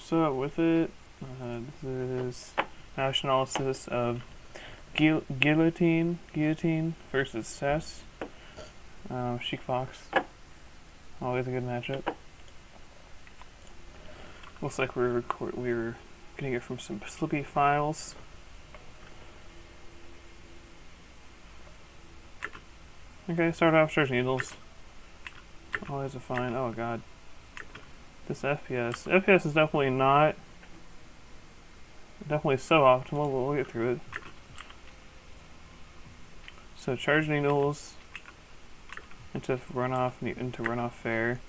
So with it, this is hash analysis of guillotine versus Cess. Sheik Fox, always a good matchup. Looks like we're getting it from some Slippy files. Okay, start off Charge Needles. Always a fine. Oh god. This FPS. FPS is definitely not suboptimal, but we'll get through it. So Charge Needles into runoff fair.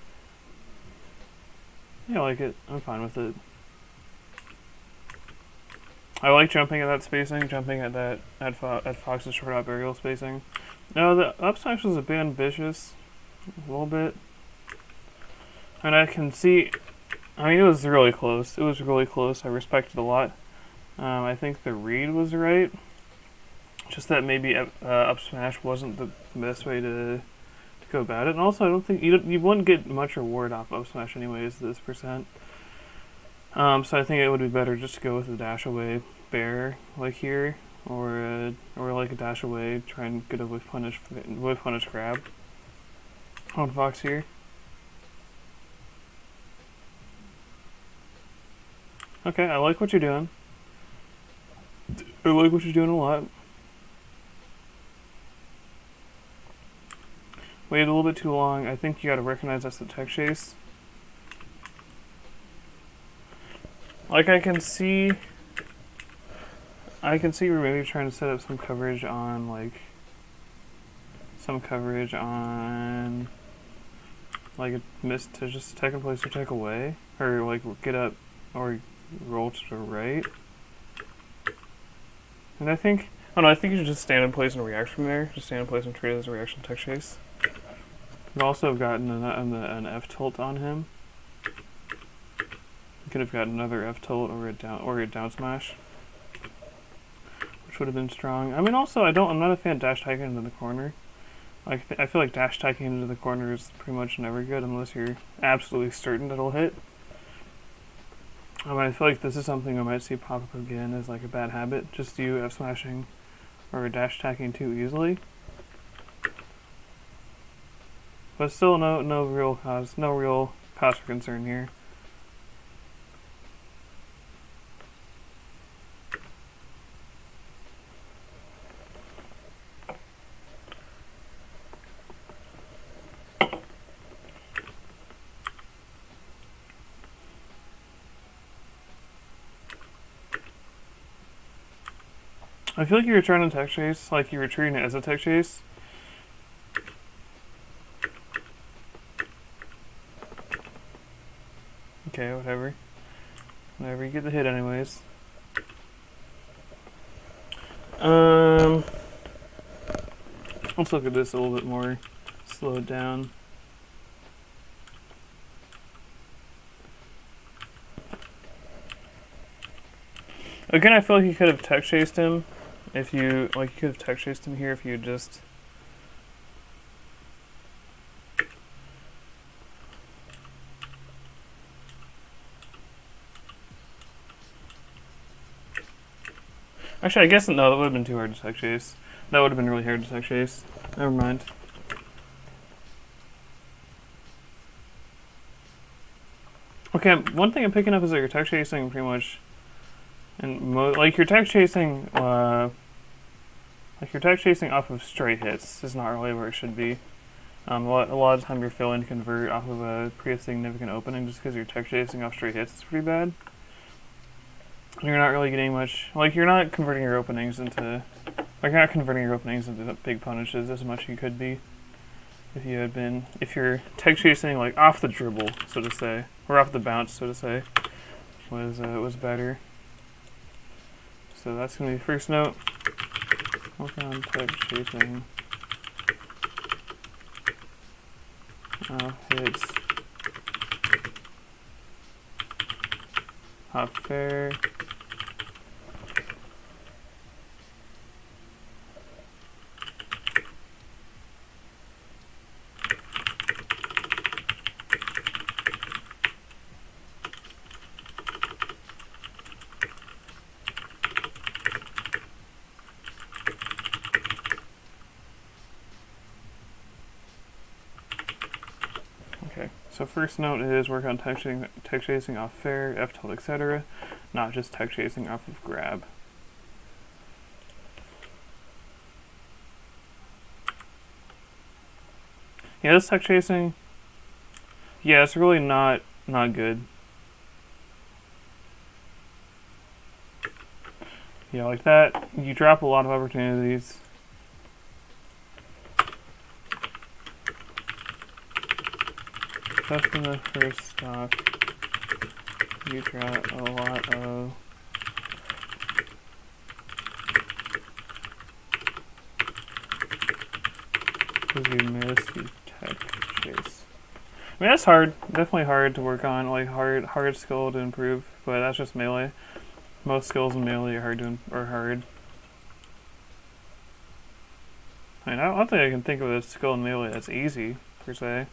Yeah, I like it. I'm fine with it. I like jumping at that spacing, jumping at Fox's short up aerial spacing. No, the up smash was a bit ambitious, a little bit. And I can see, I mean, it was really close. It was really close. I respect it a lot. I think the read was right. Just that maybe up smash wasn't the best way to go about it. And also, I don't think you wouldn't get much reward off up smash anyways. This percent. So I think it would be better just to go with a dash away bear like here, or like a dash away. Try and get a whiff punish grab on Fox here. Okay, I like what you're doing. I like what you're doing a lot. Waited a little bit too long. I think you gotta recognize that's the tech chase. Like I can see we're maybe trying to set up some coverage on like a miss to just tech in place or tech away, or like get up or roll to the right. And I think you should just stand in place and react from there. Just stand in place and treat it as a reaction tech chase. Could also have gotten an F tilt on him. You could have gotten another F tilt or a down smash, which would have been strong. I mean, also I'm not a fan of dash tagging into the corner. Like I feel like dash tagging into the corner is pretty much never good unless you're absolutely certain it'll hit. I feel like this is something I might see pop up again as like a bad habit. Just you F smashing or dash tagging too easily. But still, no real cause for concern here. I feel like you were trying to tech chase, like you were treating it as a tech chase. Okay, whatever. Whatever, you get the hit anyways. Let's look at this a little bit more. Slow it down. Again, I feel like you could have tech chased him if you could have tech chased him here if you just Actually, I guess no, that would have been too hard to tech chase. That would have been really hard to tech chase. Never mind. Okay, one thing I'm picking up is that you're tech chasing pretty much, and you're tech chasing off of straight hits is not really where it should be. A lot of the time you're failing to convert off of a pretty significant opening just because you're tech chasing off straight hits is pretty bad. You're not really getting much, you're not converting your openings into big punishes as much as you could be if you're tech chasing off the dribble, so to say, or off the bounce, so to say, was better. So that's gonna be the first note. Work on tech chasing. Hits. Hop fair. So first note is work on tech chasing off fair, F-tilt, etc. Not just tech chasing off of grab. Yeah, this tech chasing, yeah, it's really not good. Yeah, like that, you drop a lot of opportunities. Just in the first stock, you drop a lot of because you miss, you tech chase. I mean, that's hard. Definitely hard to work on. Like hard skill to improve. But that's just melee. Most skills in melee are hard. I mean, I don't think I can think of a skill in melee that's easy per se.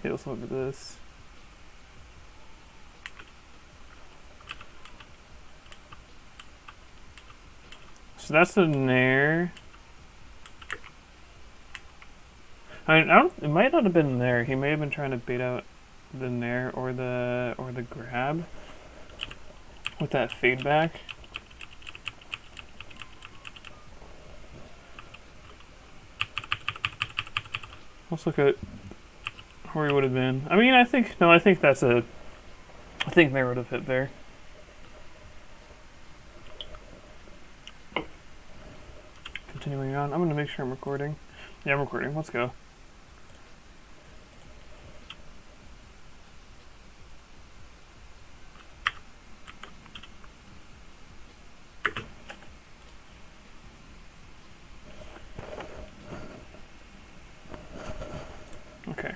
Okay, let's look at this. So that's the nair. I mean, it might not have been there. He may have been trying to bait out the nair or the grab with that fade back. Let's look at where he would have been. I mean, I think nair would have hit there. Continuing on, I'm gonna make sure I'm recording. Yeah, I'm recording. Let's go. Okay.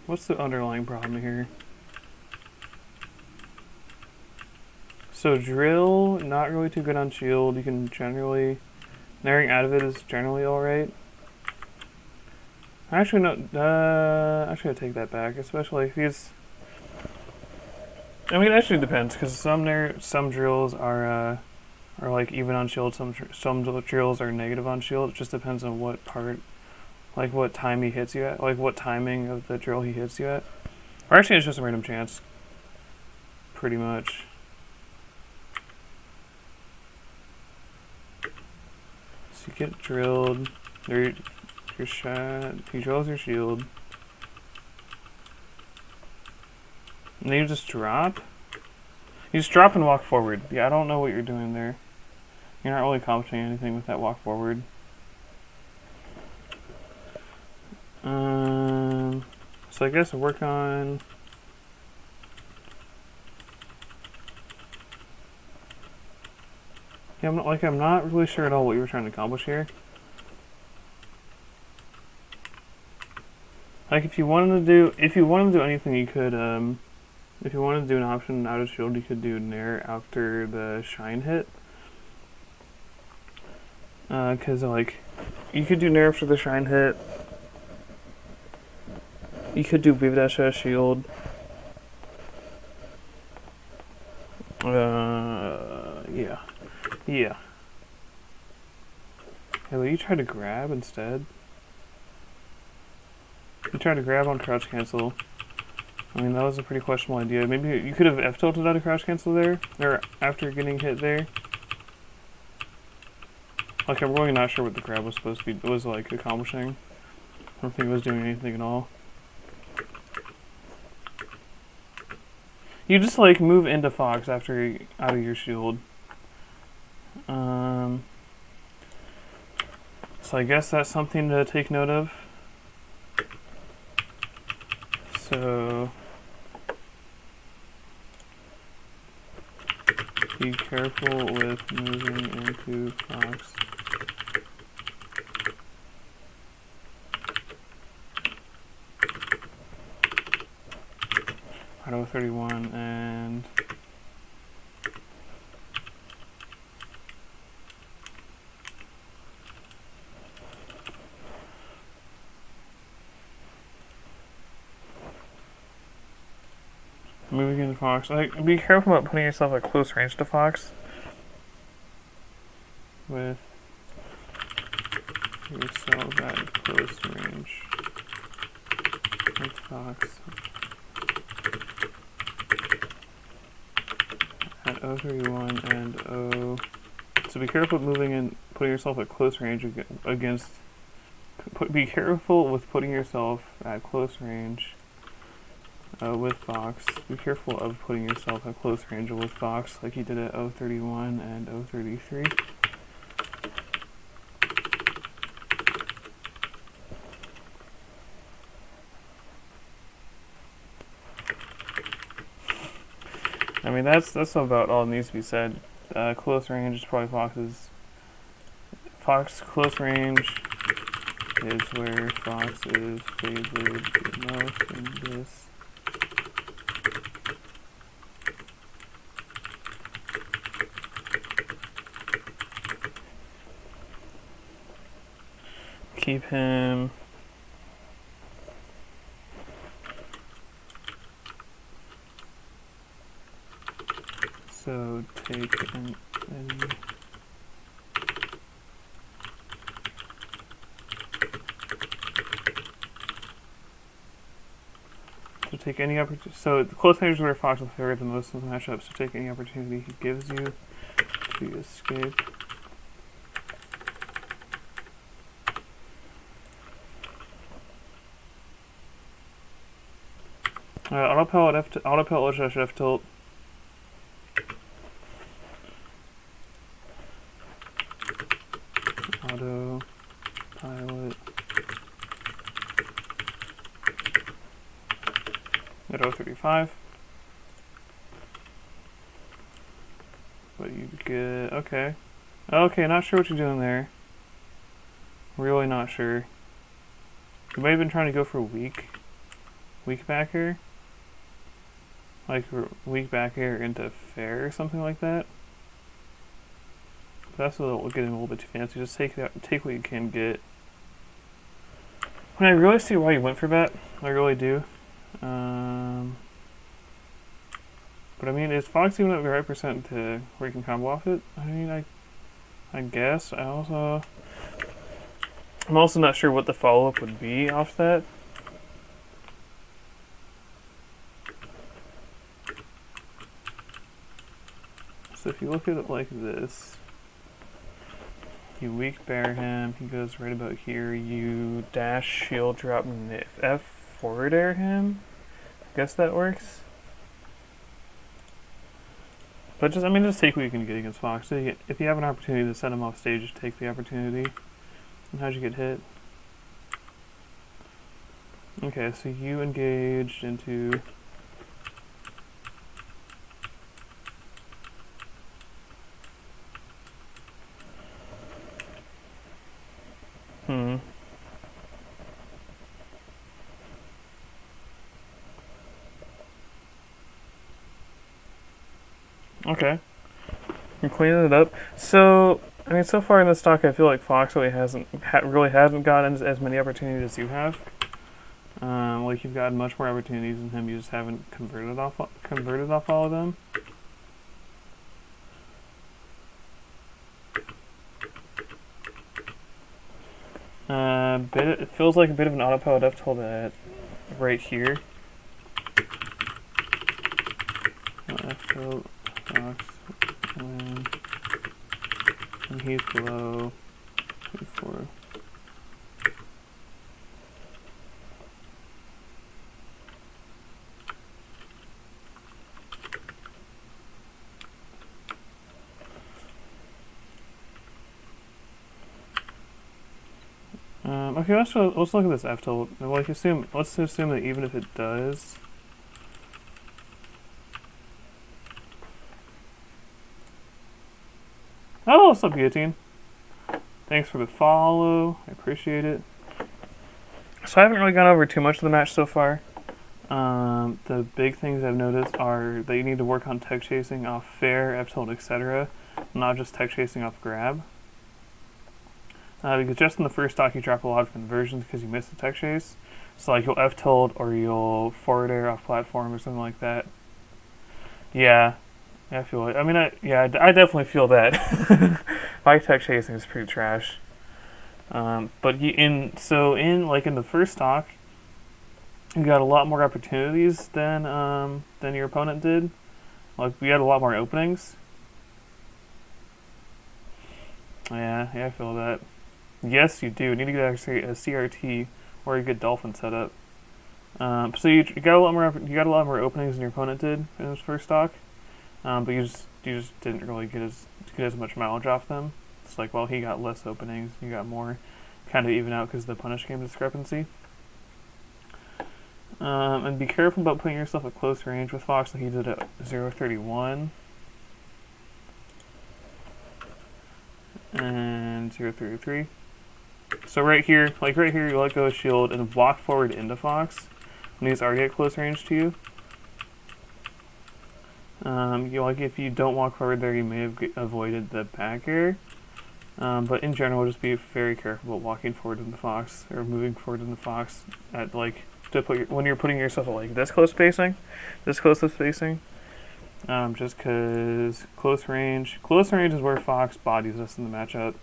What's the underlying problem here? So drill, not really too good on shield. You can generally, nairing out of it is generally alright. Actually, no, actually I take that back, especially if he's, I mean, it actually depends, because some drills are like even on shield, some drills are negative on shield. It just depends on what part, like what time he hits you at, like what timing of the drill he hits you at. Or actually it's just a random chance, pretty much. So you get drilled, your shot, he drills your shield. And then you just drop? You just drop and walk forward. Yeah, I don't know what you're doing there. You're not really accomplishing anything with that walk forward. So I guess work on... Yeah, I'm not really sure at all what you were trying to accomplish here. Like if you wanted to do anything, you could if you wanted to do an option out of shield, you could do nair after the shine hit. Cause like you could do nair after the shine hit. You could do Viva Dash out of shield. Yeah. Yeah. Hey, but you tried to grab instead. You tried to grab on crouch cancel. I mean, that was a pretty questionable idea. Maybe you could have F-tilted out of crouch cancel there, or after getting hit there. Like, I'm really not sure what the grab was supposed to be, was like accomplishing. I don't think it was doing anything at all. You just like move into Fox after out of your shield. So I guess that's something to take note of. So be careful with moving into Fox. Auto 31 and moving into Fox. Like, be careful about putting yourself at close range to Fox. yourself at close range with Fox at 031 and 0. So be careful moving and putting yourself at close range against. Be careful with putting yourself at close range with Fox. Be careful of putting yourself at close range with Fox, like you did at 031 and 033. I mean, that's about all that needs to be said. Close range is probably Fox's. Fox close range is where Fox is favored the most in this. Keep him. So take an so take any opportunity. So the close range is where Fox will favor the most in the matchup. So take any opportunity he gives you to escape. Autopilot F tilt. Autopilot at 035. But you get okay. Okay, not sure what you're doing there. Really not sure. You might have been trying to go for weak backer. Like weak back air into fair or something like that. But that's getting a little bit too fancy. Just take what you can get. I really see why you went for that. I really do. But I mean, is Fox even at the right percent to where you can combo off it? I mean, I guess. I'm also not sure what the follow up would be off that. So if you look at it like this, you weak bear him, he goes right about here, you dash shield drop F forward air him. I guess that works. But just take what you can get against Fox. If you have an opportunity to send him off stage, just take the opportunity. And how'd you get hit? Okay, so you engaged into Okay. I'm cleaning it up. So, I mean, so far in this stock, I feel like Fox really hasn't gotten as many opportunities as you have. Like you've gotten much more opportunities than him. You just haven't converted off all of them. It feels like a bit of an autopilot F tilt at right here. F tilt, Fox, and he's below 2-4. Okay, let's look at this F tilt. Let's assume that even if it does, oh, what's up, Guillotine? Thanks for the follow. I appreciate it. So I haven't really gone over too much of the match so far. The big things I've noticed are that you need to work on tech chasing off fair, F tilt, etc., not just tech chasing off grab. Because just in the first stock you drop a lot of conversions because you missed the tech chase. So like you'll F tilt or you'll forward air off platform or something like that. Yeah, I feel it. I definitely feel that. My tech chasing is pretty trash. But in the first stock, you got a lot more opportunities than your opponent did. Like, we had a lot more openings. Yeah, I feel that. Yes, you do. You need to get actually a CRT or a good dolphin setup. So you got a lot more openings than your opponent did in his first stock. But you just didn't really get as much mileage off them. It's like, well, he got less openings, you got more, kind of even out because of the punish game discrepancy. And be careful about putting yourself at close range with Fox, like he did at 0.31 and 0.33. So right here, you let go of shield and walk forward into Fox when he's already at close range to you. If you don't walk forward there, you may have avoided the back air. But in general, just be very careful about walking forward into Fox or moving forward into Fox at when you're putting yourself at like this close of spacing. Just because close range is where Fox bodies us in the matchup.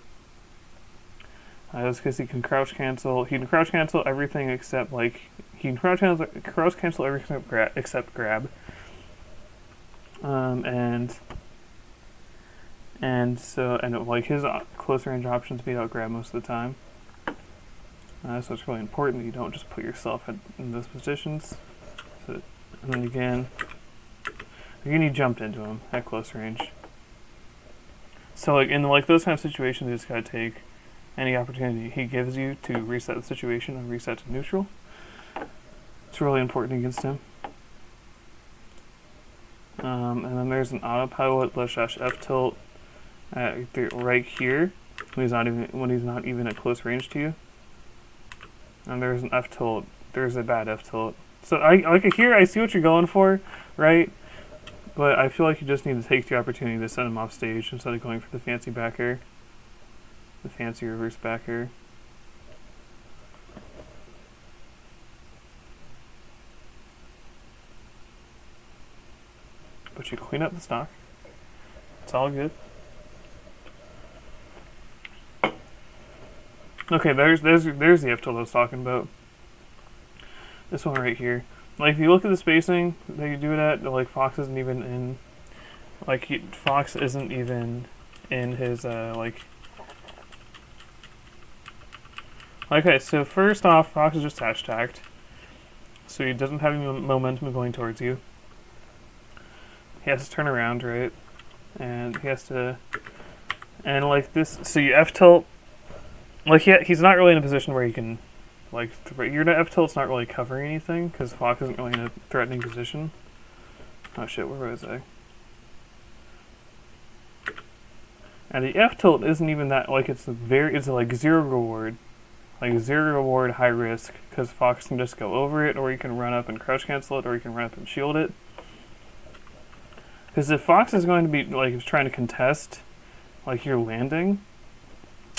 Just because he can crouch cancel. He can crouch cancel everything except crouch cancel everything except grab. His close range options beat out grab most of the time. So it's really important that you don't just put yourself in those positions. And then again, you jump into him at close range. So in those kind of situations, you just gotta take any opportunity he gives you to reset the situation and reset to neutral. It's really important against him. And then there's an autopilot / F tilt right here when he's not even at close range to you. And there's an F tilt. There's a bad F tilt. So here I see what you're going for, right? But I feel like you just need to take the opportunity to send him off stage instead of going for the fancy back air, the fancy reverse back air. But you clean up the stock. It's all good. Okay, there's the F tilt I was talking about. This one right here. Like, if you look at the spacing that you do it at, like, Fox isn't even in. Fox isn't even in his Okay, so first off, Fox is just hashtaged, so he doesn't have any momentum going towards you. He has to turn around, right? And he has to, and like this. So you F tilt. Like he's not really in a position where he can, your F tilt's not really covering anything because Fox isn't really in a threatening position. Oh shit, where was I? And the F tilt isn't even that, it's like zero reward. Like zero reward, high risk, because Fox can just go over it, or you can run up and crouch cancel it, or you can run up and shield it. Because if Fox is going to be, trying to contest, your landing,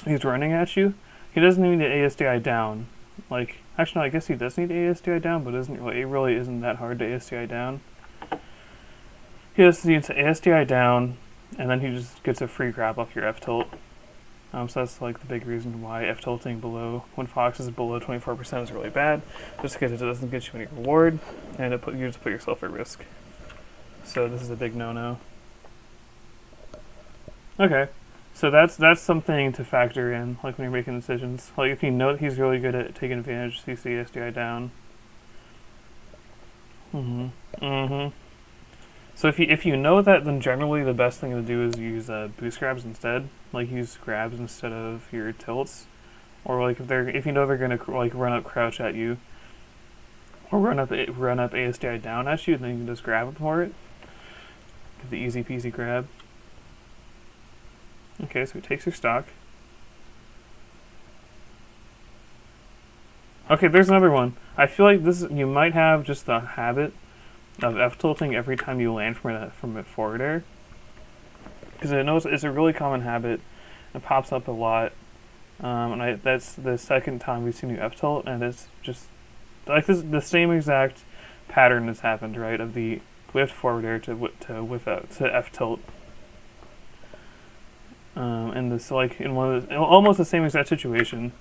he's running at you, he doesn't need the ASDI down. Actually, no, I guess he does need ASDI down, but it really isn't that hard to ASDI down. He just needs to ASDI down, and then he just gets a free grab off your F tilt. So that's the big reason why F tilting when Fox is below 24% is really bad, just because it doesn't get you any reward, and you just put yourself at risk. So this is a big no-no. Okay, so that's something to factor in, when you're making decisions. If you know that he's really good at taking advantage, so you see SDI down. So if you know that, then generally the best thing to do is use boost grabs instead. Use grabs instead of your tilts, or if you know they're gonna run up crouch at you, or run up ASDI down at you, then you can just grab them for it. Get the easy peasy grab. Okay, so he takes your stock. Okay, there's another one. I feel like you might have just the habit of F tilting every time you land from a forward air. Because I know it's a really common habit. It pops up a lot. That's the second time we've seen you F tilt, and it's just the same exact pattern has happened, right? Of the whiffed forward air to F tilt. in this, like, in one of the, almost the same exact situation.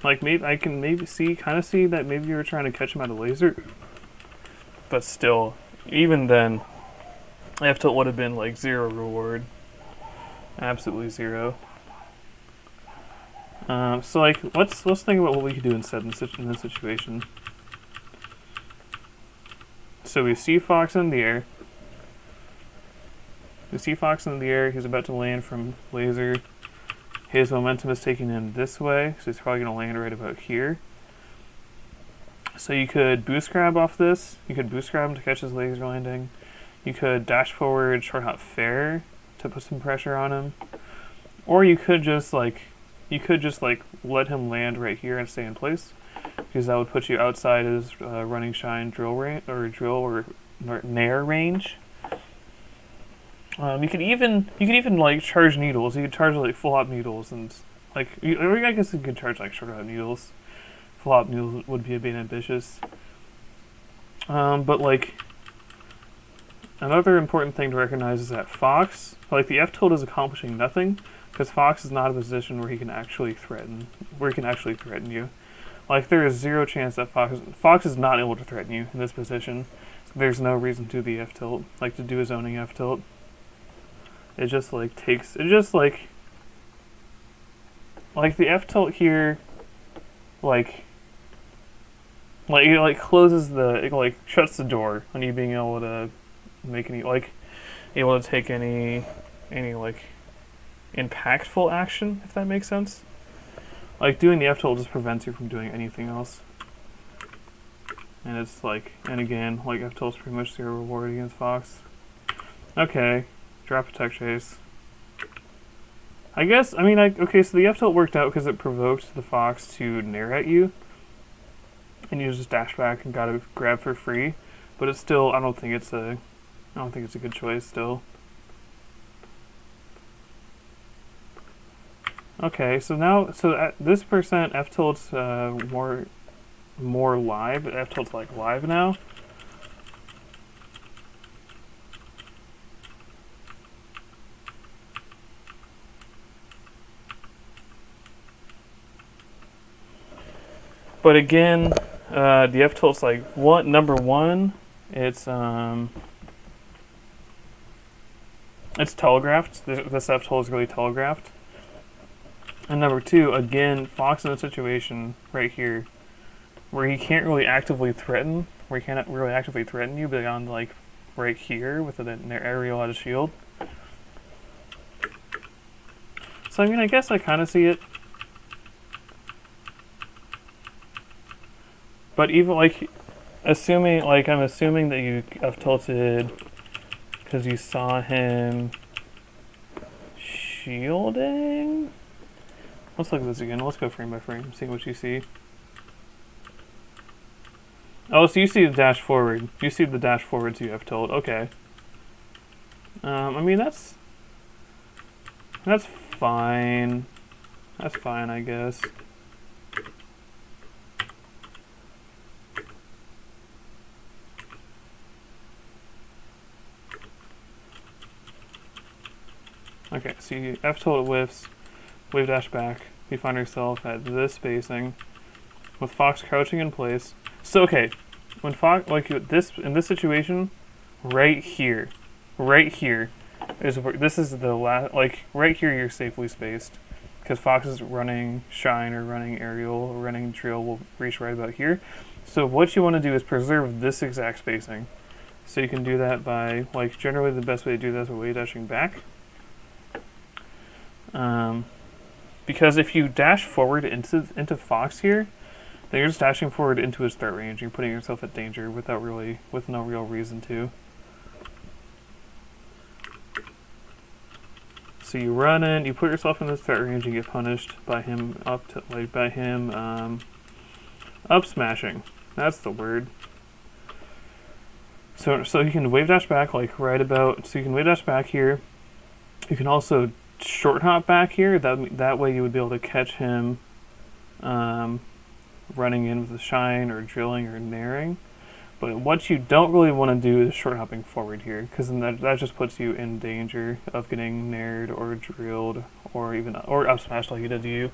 Like, maybe I can kind of see that maybe you were trying to catch him at a laser, but still, even then, F tilt would have been like 0 reward, absolutely 0. So like, let's think about what we could do instead in this situation. So we see Fox in the air. We see Fox in the air. He's about to land from laser. His momentum is taking him this way, so he's probably going to land right about here. So you could boost grab off this. You could boost grab him to catch his laser landing. You could dash forward, short hop fair to put some pressure on him. Or you could just like let him land right here and stay in place, because that would put you outside his running shine drill range or nair range. You could even like charge needles. You could charge like full hop needles, and like I guess you could charge like short hop needles. Full hop needles would be a bit ambitious. But like another important thing to recognize is that Fox, like the F tilt is accomplishing nothing, because Fox is not in a position where he can actually threaten you. Like there is 0 chance that Fox is not able to threaten you in this position. There's no reason to the F tilt, like to do his owning F tilt. It just like like the F tilt here, like it closes it like shuts the door on you being able to make able to take any like impactful action, if that makes sense. Like doing the F tilt just prevents you from doing anything else. And it's like, and again, like F tilt's pretty much 0 reward against Fox. Okay. Drop a tech chase. I guess, I mean, okay, so the F tilt worked out because it provoked the Fox to nair at you, and you just dash back and got a grab for free. But it's still, I don't think it's a good choice still. Okay, so now, at this percent, F tilt's more live. F tilt's like live now. But again, the F tilt's like number one, it's telegraphed. This F tilt is really telegraphed. And number 2, again, Fox in a situation right here where he can't really actively threaten, you beyond like right here with an aerial out of shield. So I mean, I guess I kind of see it. But even like, I'm assuming that you have tilted because you saw him shielding. Let's look at this again. Let's go frame by frame, see what you see. Oh, so you see the dash forward. You see the dash forward to F tilt. Okay. I mean, that's fine. That's fine, I guess. Okay, so you F tilt whiffs, wave dash back. You find yourself at this spacing with Fox crouching in place. So okay, when Fox in this situation, right here is where this is the last. Right here, you're safely spaced because Fox is running shine or running aerial or running drill will reach right about here. So what you want to do is preserve this exact spacing. So you can do that by generally the best way to do that is by wave dashing back. Because if you dash forward into Fox here, then you're just dashing forward into his threat range. You're putting yourself at danger with no real reason to. So you run in, you put yourself in this threat range, and get punished by him up smashing. That's the word. So you can wave dash back so you can wave dash back here. You can also short hop back here. That way you would be able to catch him running in with a shine or drilling or naring. But what you don't really want to do is short hopping forward here, because then that just puts you in danger of getting nared or drilled or even up smashed like he did to you.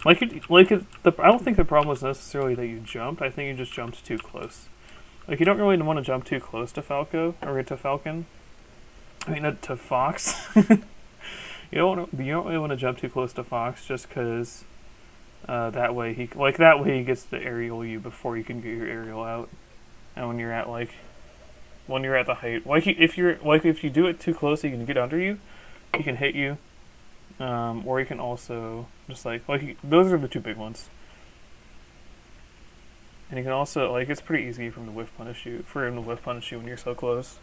I don't think the problem was necessarily that you jumped. I think you just jumped too close. Like, you don't really want to jump too close to Falco or to Falcon. I mean, to Fox. You don't really want to jump too close to Fox, just because that way he gets to aerial you before you can get your aerial out. And when you're at the height, if you do it too close, he can get under you. He can hit you. Or you can also just those are the two big ones. And you can also it's pretty easy for him to whiff punish you when you're so close.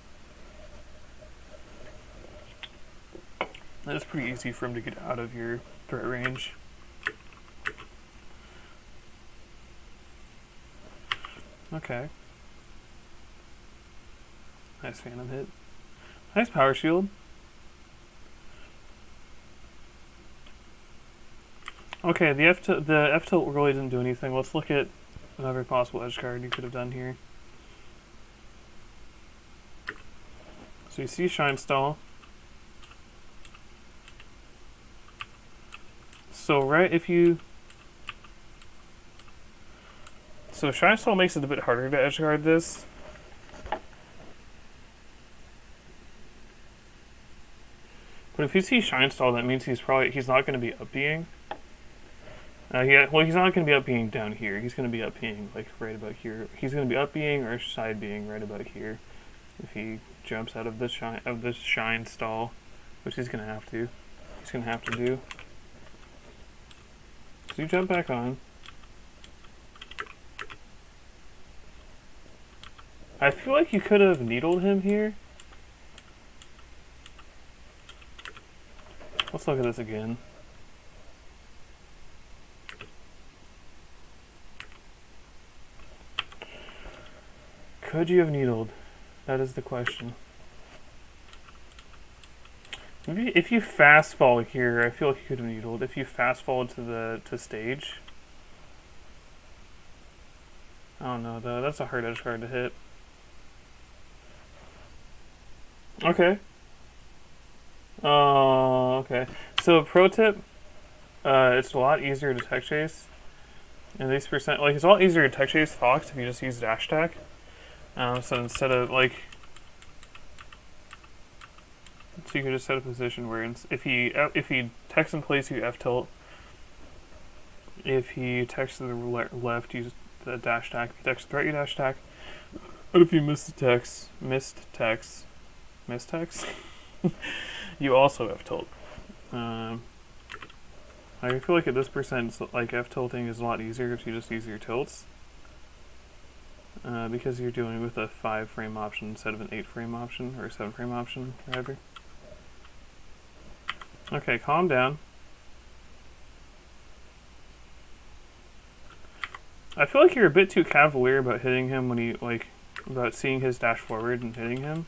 And it's pretty easy for him to get out of your threat range. Okay. Nice phantom hit. Nice power shield. Okay, the F tilt really didn't do anything. Let's look at another possible edge card you could have done here. So you see Shine Stall. So Shine Stall makes it a bit harder to edge guard this. But if you see Shine Stall, that means he's not going to be up being. He's not going to be up being down here. He's going to be up being right about here. He's going to be up being or side being right about here. If he jumps out of this shine stall, which he's going to have to. He's going to have to do. So you jump back on. I feel like you could have needled him here. Let's look at this again. Could you have needled? That is the question. Maybe if you fast fall here, I feel like you could have needled. If you fast fall to stage. I don't know though, that's a hard edge card to hit. Okay. Okay. So pro tip, it's a lot easier to tech chase. And these percent, it's a lot easier to tech chase Fox if you just use dash attack. So instead of so you can just set a position where if he techs in place, you F tilt. If he techs to the left, use the dash attack. If he techs to the right, you dash attack. But if you missed text, you also F tilt. I feel like at this percent, F tilting is a lot easier if you just use your tilts. Because you're doing with a 5-frame option instead of an 8-frame option, or a 7-frame option, rather. Okay, calm down. I feel like you're a bit too cavalier about hitting him when about seeing his dash forward and hitting him.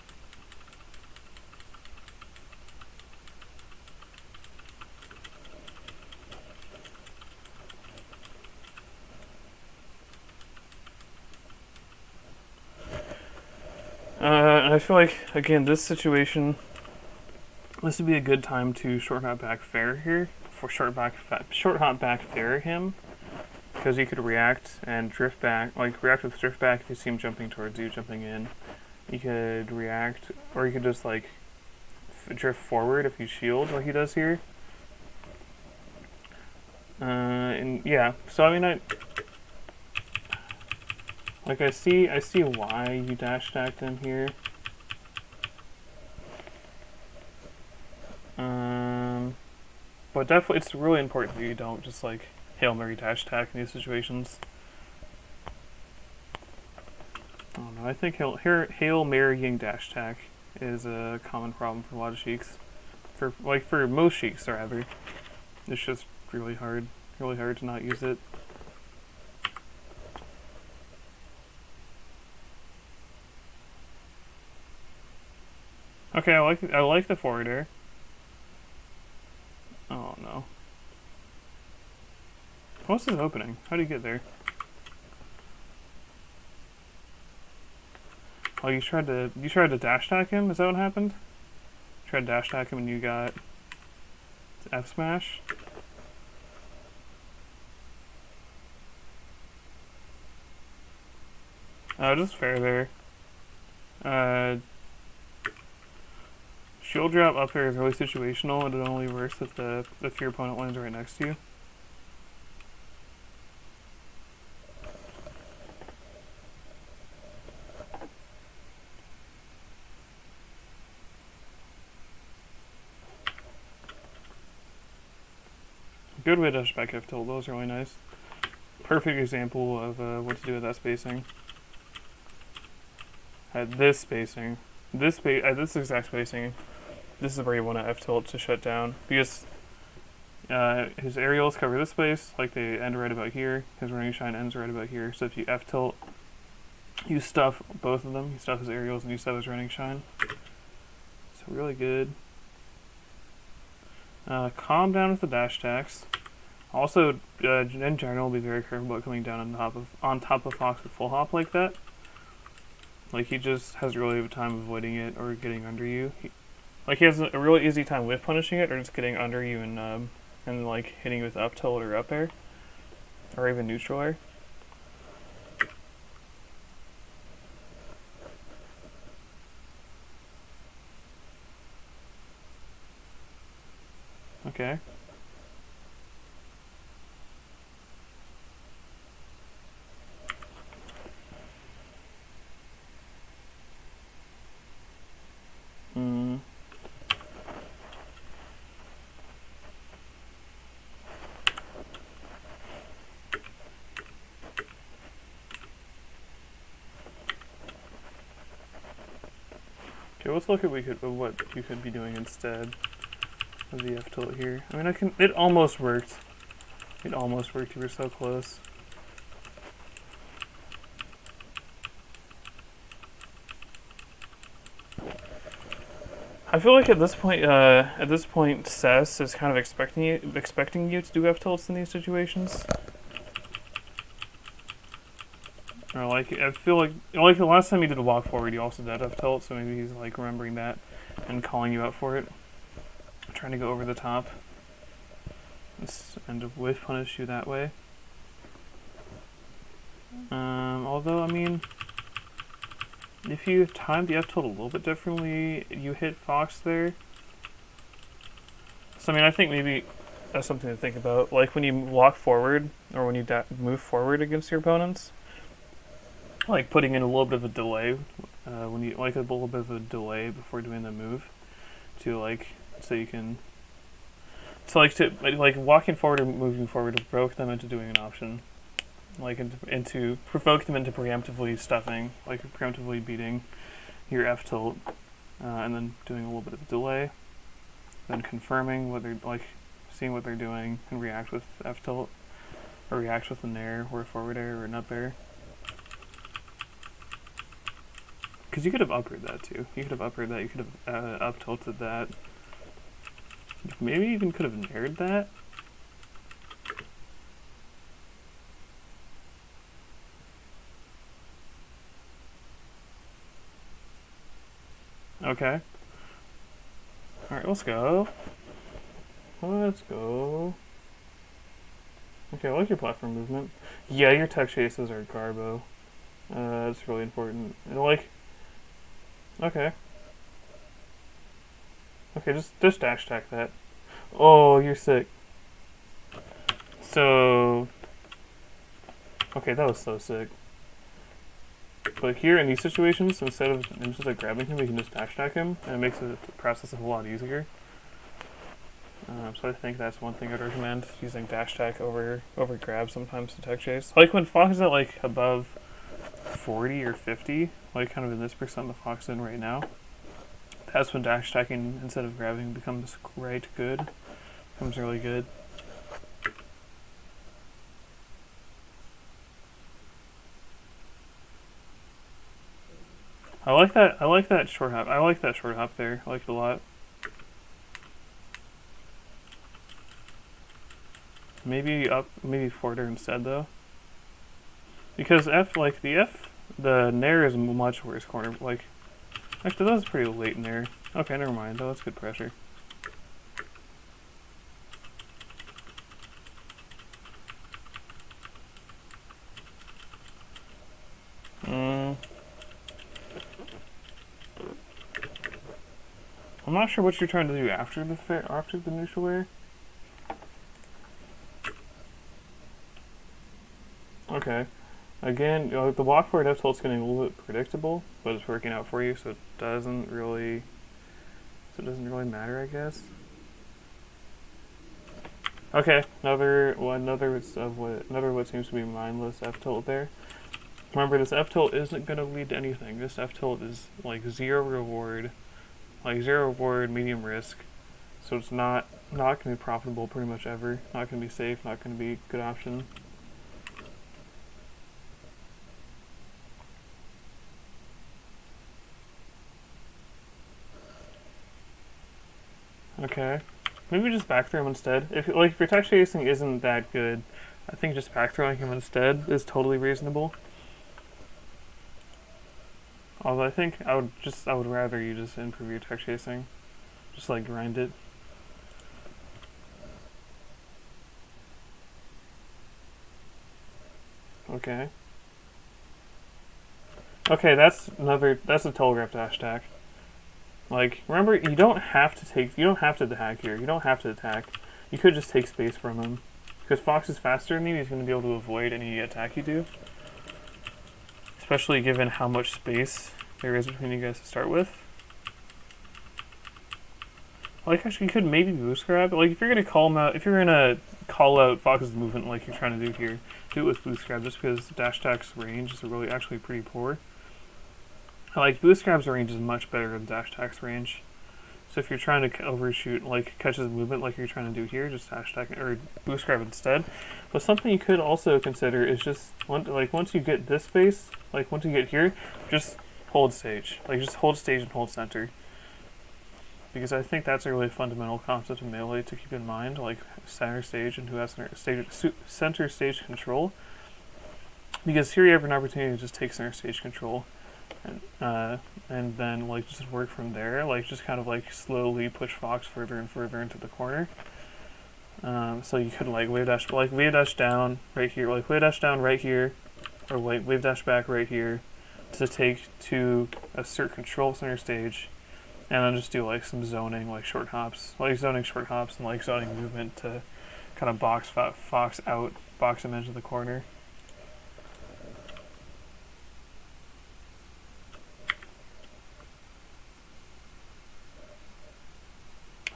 And I feel like, again, this situation, this would be a good time to short hop back fair here, short hop back fair him, because you could react and drift back, react with drift back if you see him jumping towards you, jumping in. You could react, or you could just drift forward if you shield like he does here. And yeah, so I mean, I see why you dash attacked him here. But definitely, it's really important that you don't just Hail Mary dash attack in these situations. I don't know, I think Hail Marying dash attack is a common problem for a lot of sheiks. For most sheiks, rather. It's just really hard to not use it. Okay, I like the forward air. Oh no. What's his opening? How do you get there? Oh, you tried to dash attack him? Is that what happened? You tried to dash attack him and you got F smash? Oh, just fair there. Shield drop up there is really situational, and it only works if your opponent lands right next to you. Good way to dash back F tilt. That was really nice. Perfect example of what to do with that spacing. At this spacing, at this exact spacing, this is where you want to F tilt to shut down, because his aerials cover this space, like they end right about here. His running shine ends right about here. So if you F tilt, you stuff both of them. You stuff his aerials and you stuff his running shine. So really good. Calm down with the dash attacks. Also, in general, be very careful about coming down on top of Fox with full hop like that. Like, he just has really a time avoiding it or getting under you. He has a really easy time with punishing it or just getting under you and like hitting you with up tilt or up air, or even neutral air. Okay. Okay, let's look at what you could be doing instead of the F tilt here. I mean, it almost worked. It almost worked. You were so close. I feel like at this point, Cess is kind of expecting you to do F tilts in these situations. Or like, I feel like the last time you did a walk forward, you also did F tilt, so maybe he's like remembering that and calling you out for it, trying to go over the top and whiff punish you that way. Although, I mean, if you time the F tilt a little bit differently, you hit Fox there. So I mean, I think maybe that's something to think about. Like when you walk forward or when you move forward against your opponents, like putting in a little bit of a delay, when you like a little bit of a delay before doing the move, to like like walking forward or moving forward to provoke them into doing an option, like into provoke them into preemptively stuffing, like preemptively beating your F tilt, and then doing a little bit of a delay, then confirming what they're like, seeing what they're doing, and react with F tilt, or react with an air or a forward air or an up air. Because you could have upgraded that too. You could have upgraded that. You could have up tilted that. Maybe even could have nared that. Okay. Alright, let's go. Let's go. Okay, I like your platform movement. Yeah, your tech chases are garbo. That's really important. And like, okay. Okay, just dash attack that. Oh, you're sick. So, okay, that was so sick. But here in these situations, instead of grabbing him, we can just dash attack him, and it makes the process a whole lot easier. So I think that's one thing I'd recommend, using dash attack over grab sometimes to tech chase. Like when Fox is at like above 40 or 50, like kind of in this percent the Fox in right now, that's when dash attacking instead of grabbing becomes quite good. Becomes really good. I like that short hop. I like that short hop there. I like it a lot. maybe forwarder instead though. Because the nair is much worse corner. Like, actually, that was pretty late nair. Okay, never mind. Though that's good pressure. I'm not sure what you're trying to do after the neutral air. Okay. Again, the walk forward F tilt's getting a little bit predictable, but it's working out for you, so it doesn't really matter, I guess. Okay, another what seems to be mindless F tilt there. Remember, this F tilt isn't going to lead to anything. This F tilt is like zero reward, medium risk. So it's not going to be profitable pretty much ever. Not going to be safe. Not going to be a good option. Okay, maybe just back throw him instead. If your tech chasing isn't that good, I think just back throwing him instead is totally reasonable. Although I think I would rather you just improve your tech chasing, just like grind it. Okay. Okay, that's a telegraph dash attack. Like, remember, you don't have to attack here. You don't have to attack. You could just take space from him. Because Fox is faster than you, he's going to be able to avoid any attack you do. Especially given how much space there is between you guys to start with. Like, actually, you could maybe boost grab. Like, if you're going to call out Fox's movement like you're trying to do here, do it with boost grab, just because dash attack's range is really actually pretty poor. Like, boost grab's range is much better than dash attack's range. So if you're trying to overshoot, like, catch his movement like you're trying to do here, just dash attack or boost grab instead. But something you could also consider is just, once you get this space, like, once you get here, just hold stage. Like, just hold stage and hold center. Because I think that's a really fundamental concept in Melee to keep in mind, like, center stage and who has center stage control. Because here you have an opportunity to just take center stage control. And then like just work from there, like just kind of like slowly push Fox further and further into the corner. So you could like wave dash down right here, like wave dash down right here, or like wave dash back right here to assert control of center stage, and then just do like some zoning, like zoning short hops and like zoning movement to kind of box Fox out, box him into the corner.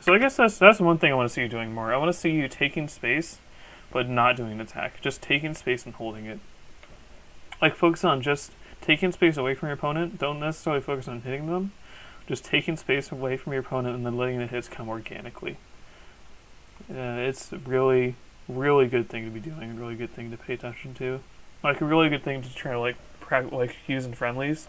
So I guess that's one thing I want to see you doing more. I want to see you taking space, but not doing an attack. Just taking space and holding it. Like, focus on just taking space away from your opponent. Don't necessarily focus on hitting them. Just taking space away from your opponent and then letting the hits come organically. It's a really, really good thing to be doing. A really good thing to pay attention to. Like, a really good thing to try to, use in friendlies.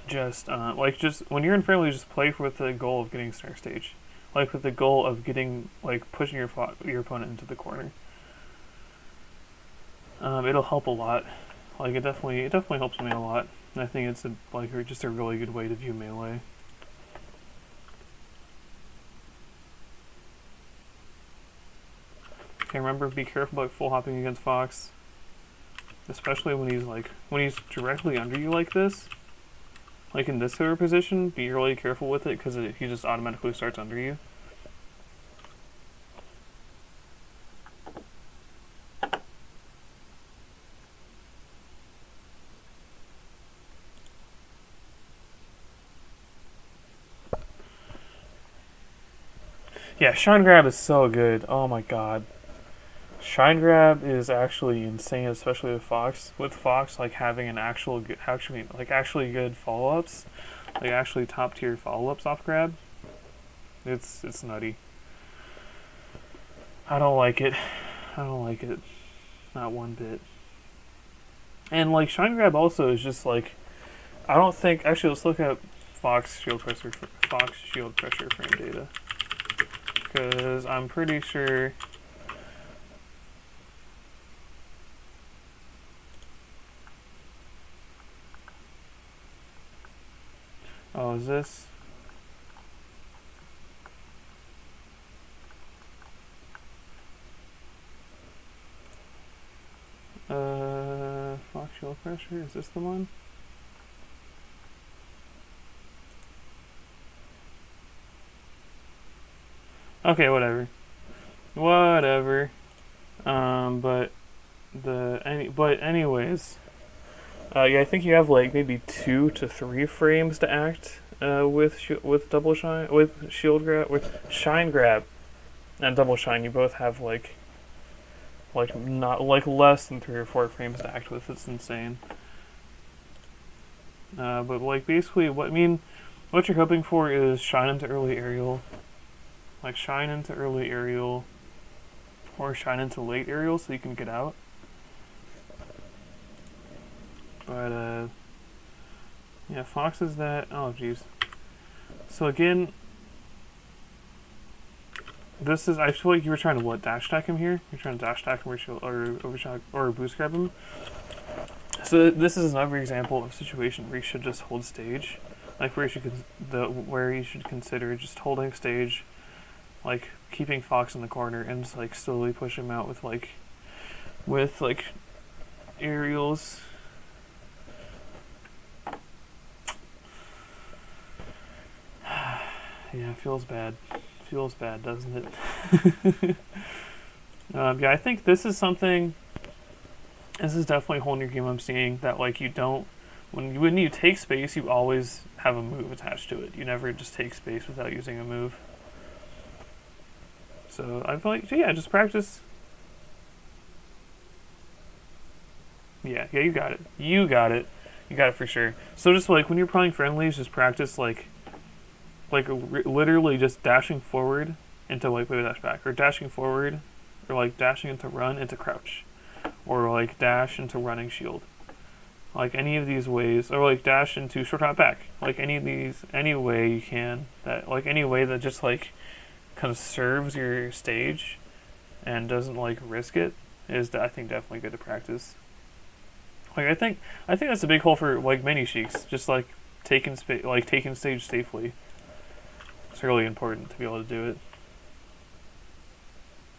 Just when you're in friendly, just play with the goal of getting center stage, like with the goal of getting pushing your opponent into the corner. It'll help a lot. Like it definitely helps me a lot. And I think it's just a really good way to view Melee. Okay, remember, be careful about full hopping against Fox, especially when he's directly under you like this. Like in this sort of position, be really careful with it because he just automatically starts under you. Yeah, Shine Grab is so good. Oh my god. Shine Grab is actually insane, especially with Fox. With Fox, having an actually good follow-ups, actually top tier follow-ups off grab. It's nutty. I don't like it. Not one bit. And Shine Grab also is just I don't think actually let's look at Fox shield pressure frame data. Because I'm pretty sure Oh, is this? Fox shield pressure, is this the one? Okay, whatever. Whatever. But anyways, yeah, I think you have like maybe 2 to 3 frames to act with double shine, with shield grab, with shine grab, and double shine. You both have like not like less than 3 or 4 frames to act with. It's insane. But like basically, what you're hoping for is shine into early aerial, like shine into early aerial, or shine into late aerial, so you can get out. But yeah, Fox is that. Oh jeez. So again, this is. I feel like you were trying to dash attack him here. You're trying to dash attack him or overshot or boost grab him. So this is another example of a situation where you should just hold stage, like where you should consider just holding stage, like keeping Fox in the corner and just like slowly push him out with aerials. Yeah, feels bad. Feels bad, doesn't it? Yeah, I think this is something. This is definitely a whole new game I'm seeing that like you don't when you take space, you always have a move attached to it. You never just take space without using a move. So I feel like yeah, just practice. Yeah, you got it. You got it. You got it for sure. So just like when you're playing friendlies, just practice like literally just dashing forward into like wave dash back, or dashing forward, or like dashing into run into crouch, or like dash into running shield. Like any of these ways, or like dash into short hop back. Like any of these, any way you can, that like any way that just like kind of serves your stage and doesn't like risk it is I think definitely good to practice. Like I think that's a big hole for like many sheiks, just like taking stage safely. It's really important to be able to do it.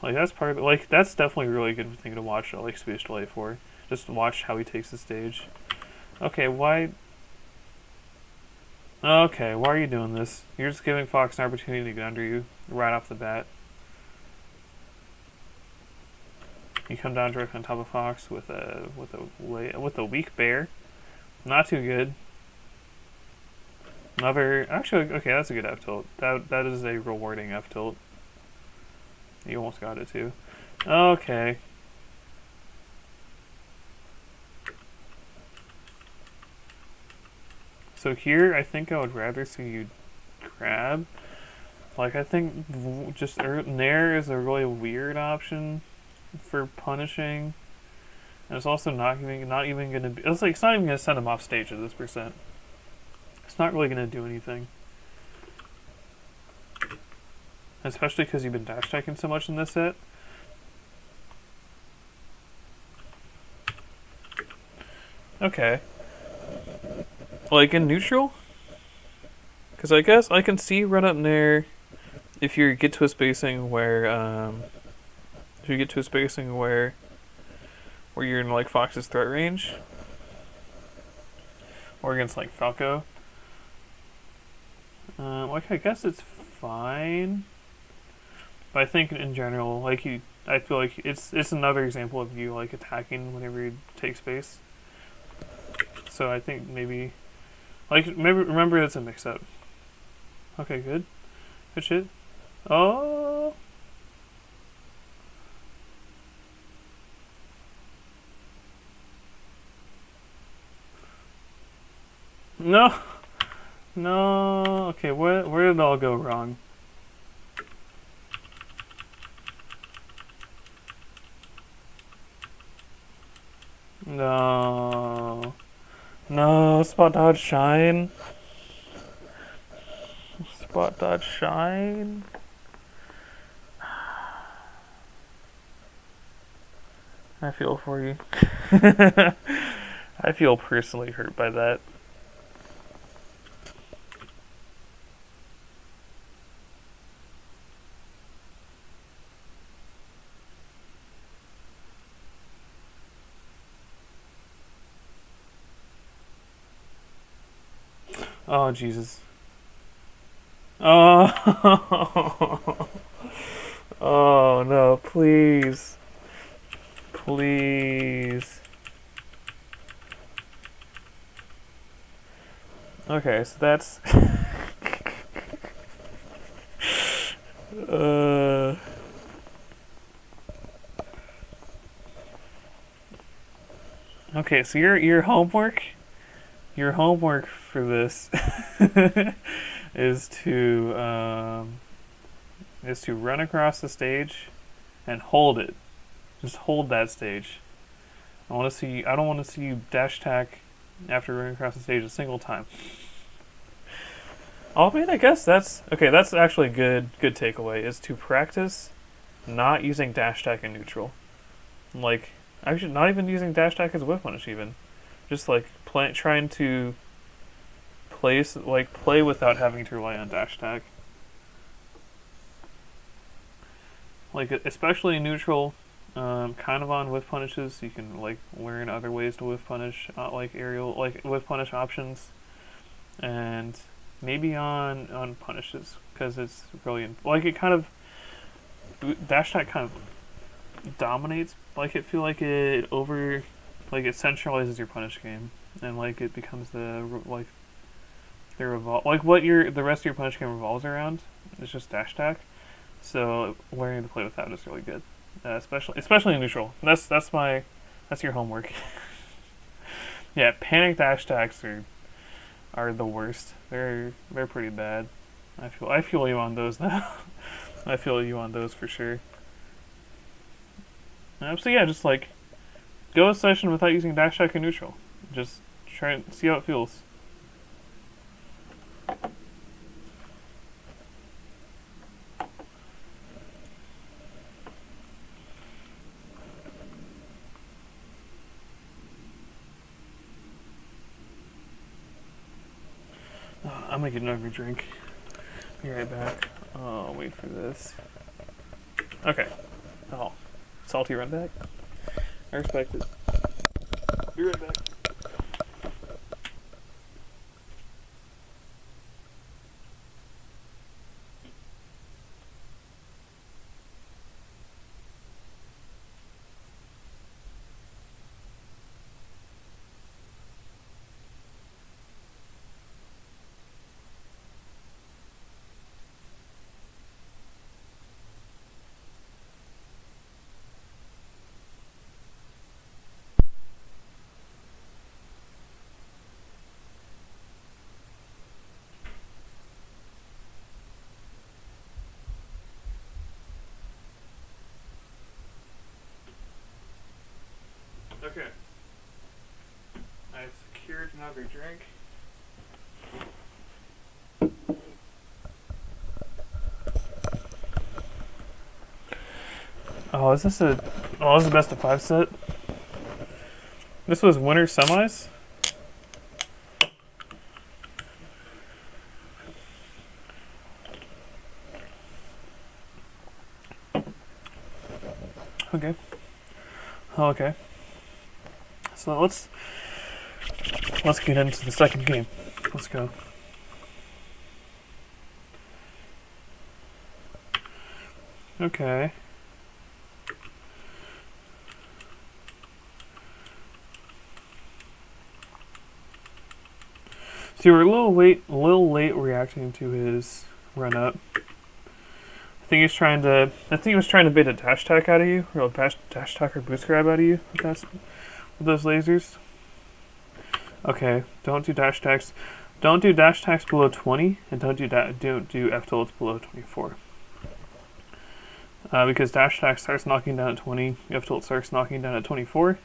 Like that's part of it. Like that's definitely a really good thing to watch like Space Delay for. Just watch how he takes the stage. Okay, why are you doing this? You're just giving Fox an opportunity to get under you right off the bat. You come down directly on top of Fox with a weak bear. Not too good. Actually, okay, that's a good F tilt. That is a rewarding F tilt. You almost got it too. Okay. So here, I think I would rather see you grab. Like, I think just Nair is a really weird option for punishing. And it's also not even going to be... It's not even going to send him off stage at this percent. It's not really going to do anything. Especially because you've been dash attacking so much in this set. Okay. Like in neutral? Because I guess I can see run up Nair if you get to a spacing where you're in like Fox's threat range, or against like Falco. Like I guess it's fine, but I think in general, I feel like it's another example of you like attacking whenever you take space. So I think maybe remember it's a mix-up. Okay, good shit. Oh. No. No. Okay, where did it all go wrong? No. No, spot dodge shine. Spot dodge shine. I feel for you. I feel personally hurt by that. Oh, Jesus. Oh. Oh, no, please. Please. Okay, so that's... uh... Okay, so your homework for this is to run across the stage and hold it. Just hold that stage. I don't want to see you dash attack after running across the stage a single time. Oh, I mean, I guess that's okay. That's actually good takeaway is to practice not using dash attack in neutral. Like, actually, not even using dash attack as whip punish even. Just like trying to play without having to rely on dash attack. Like especially in neutral, kind of on whiff punishes. You can like learn other ways to whiff punish, like aerial, like whiff punish options, and maybe on punishes because it's brilliant. Like it kind of dash attack kind of dominates. Like it feel like it centralizes your punish game, and like it becomes the rest of your punish game revolves around. It's just dash attack. So learning to play with that is really good, especially in neutral. That's your homework. Yeah, panic dash attacks are the worst. They're pretty bad. I feel you on those now. I feel you on those for sure. So yeah, just like go a session without using dash attack in neutral. Just try and see how it feels. I'm gonna get another drink. Be right back. I'll wait for this. Okay. Oh, salty run back. I respect it. Be right back. Okay. I secured another drink. This is the best of 5 set. This was winter semis. Okay. Okay. So let's get into the second game. Let's go. Okay. So you were a little late reacting to his run up. I think he was trying to bait a dash attack out of you, or a dash attack or boost grab out of you with those lasers. Okay, don't do dash attacks. Don't do dash attacks below 20, and don't do F tilts below 24. Because dash attack starts knocking down at 20, F tilt starts knocking down at 24.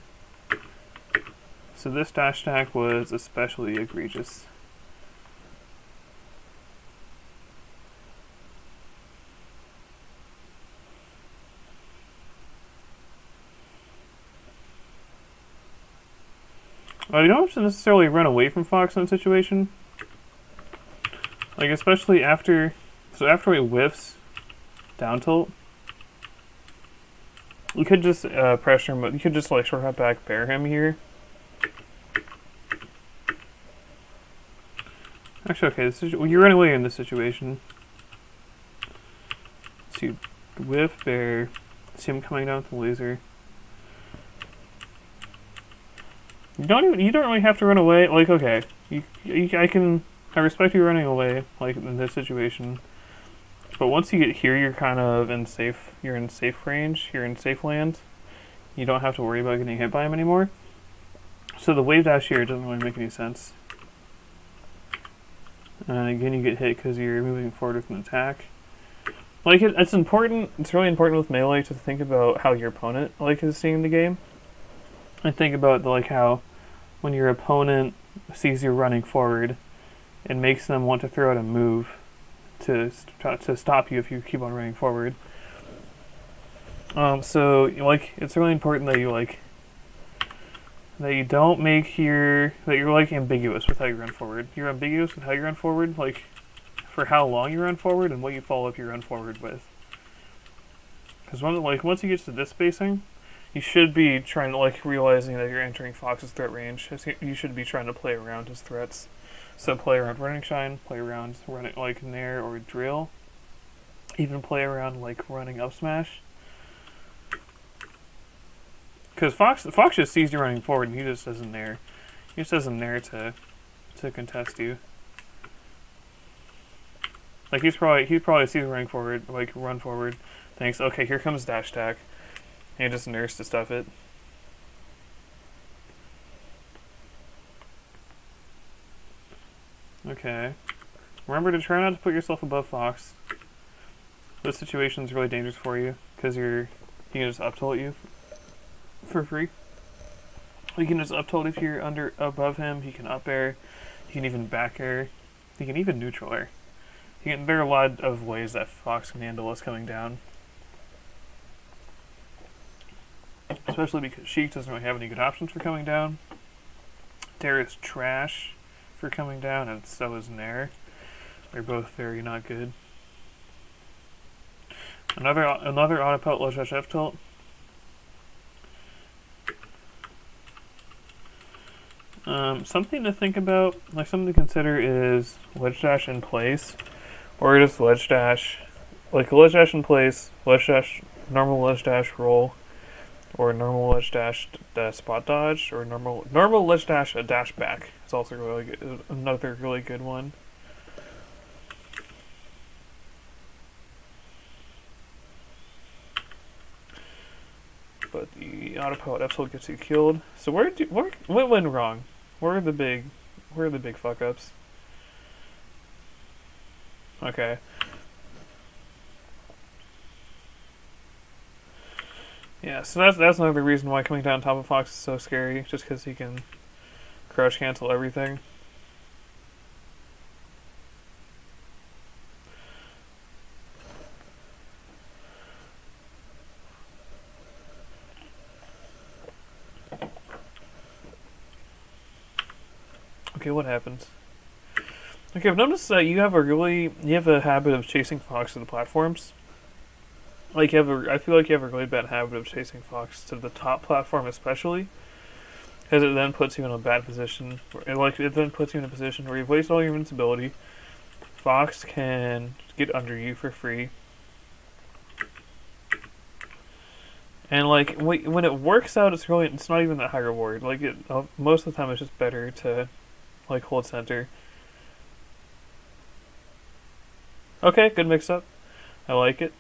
So this dash attack was especially egregious. You don't have to necessarily run away from Fox in that situation. Like, especially after he whiffs down tilt, you could just pressure him, you could just like short hop back bear him here. Actually, okay, you run away in this situation. So you whiff bear, see him coming down with the laser. You don't really have to run away. Like, okay, I respect you running away, like in this situation. But once you get here, you're kind of in safe range. You're in safe land. You don't have to worry about getting hit by him anymore. So the wave dash here doesn't really make any sense. And again, you get hit because you're moving forward with an attack. Like, it's important. It's really important with melee to think about how your opponent is seeing the game. And think about how when your opponent sees you running forward, it makes them want to throw out a move to stop you if you keep on running forward. So it's really important that you don't make that you're ambiguous with how you run forward. You're ambiguous with how you run forward, for how long you run forward and what you follow up your run forward with. Because once you get to this spacing, you should be trying to realizing that you're entering Fox's threat range. You should be trying to play around his threats. So play around running shine, play around running nair or drill, even play around running up smash. Because Fox just sees you running forward and he just doesn't nair. He just doesn't nair to contest you. He probably sees you running forward, run forward, thinks, okay, here comes dash attack, and he just nairs to stuff it. Okay. Remember to try not to put yourself above Fox. This situation is really dangerous for you because he can just up tilt you for free. He can just up tilt if you're above him. He can up air. He can even back air. He can even neutral air. There are a lot of ways that Fox can handle us coming down. Especially because Sheik doesn't really have any good options for coming down. Dare is trash for coming down, and so is Nair. They're both very not good. Another auto pelt low dash F tilt. Something to think about, something to consider is ledge dash in place, or just ledge dash, ledge dash in place, ledge dash, normal ledge dash roll, or normal ledge dash spot dodge, or normal ledge dash a dash back. It's also really good, another really good one. But the auto pilot F tilt gets you killed. So what went wrong? Where are the big fuck ups? Okay. Yeah, so that's another reason why coming down top of Fox is so scary, just because he can crouch cancel everything. Okay, what happens? Okay, I've noticed that you have a habit of chasing Fox to the platforms. I feel like you have a really bad habit of chasing Fox to the top platform, especially, because it then puts you in a bad position. It then puts you in a position where you've wasted all your invincibility. Fox can get under you for free, and when it works out, it's not even that high reward. Most of the time, it's just better to hold center. Okay, good mix up. I like it.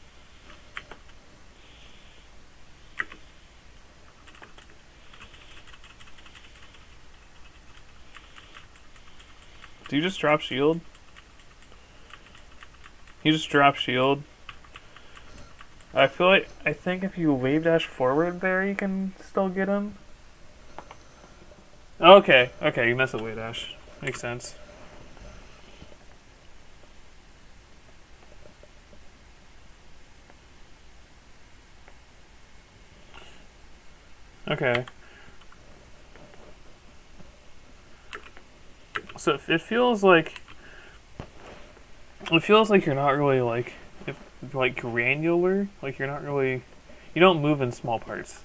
Do you just drop shield? He just dropped shield. I think if you wave dash forward there, you can still get him. Okay, you mess with wave dash. Makes sense. Okay. So it feels like you're not really granular. You're not really, you don't move in small parts.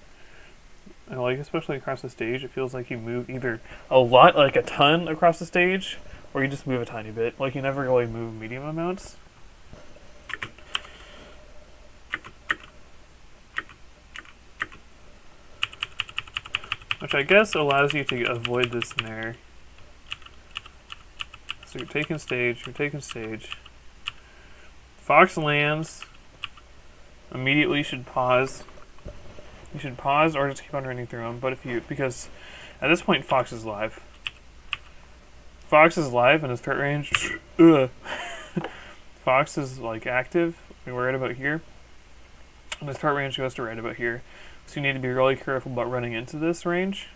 And especially across the stage, it feels like you move either a lot, a ton across the stage, or you just move a tiny bit. Like, you never really move medium amounts. Which I guess allows you to avoid this nair. So you're taking stage, Fox lands. Immediately you should pause. You should pause or just keep on running through him. But because at this point Fox is live. Fox is live in his threat range. Fox is like active. We're right about here. And his threat range goes to right about here. So you need to be really careful about running into this range.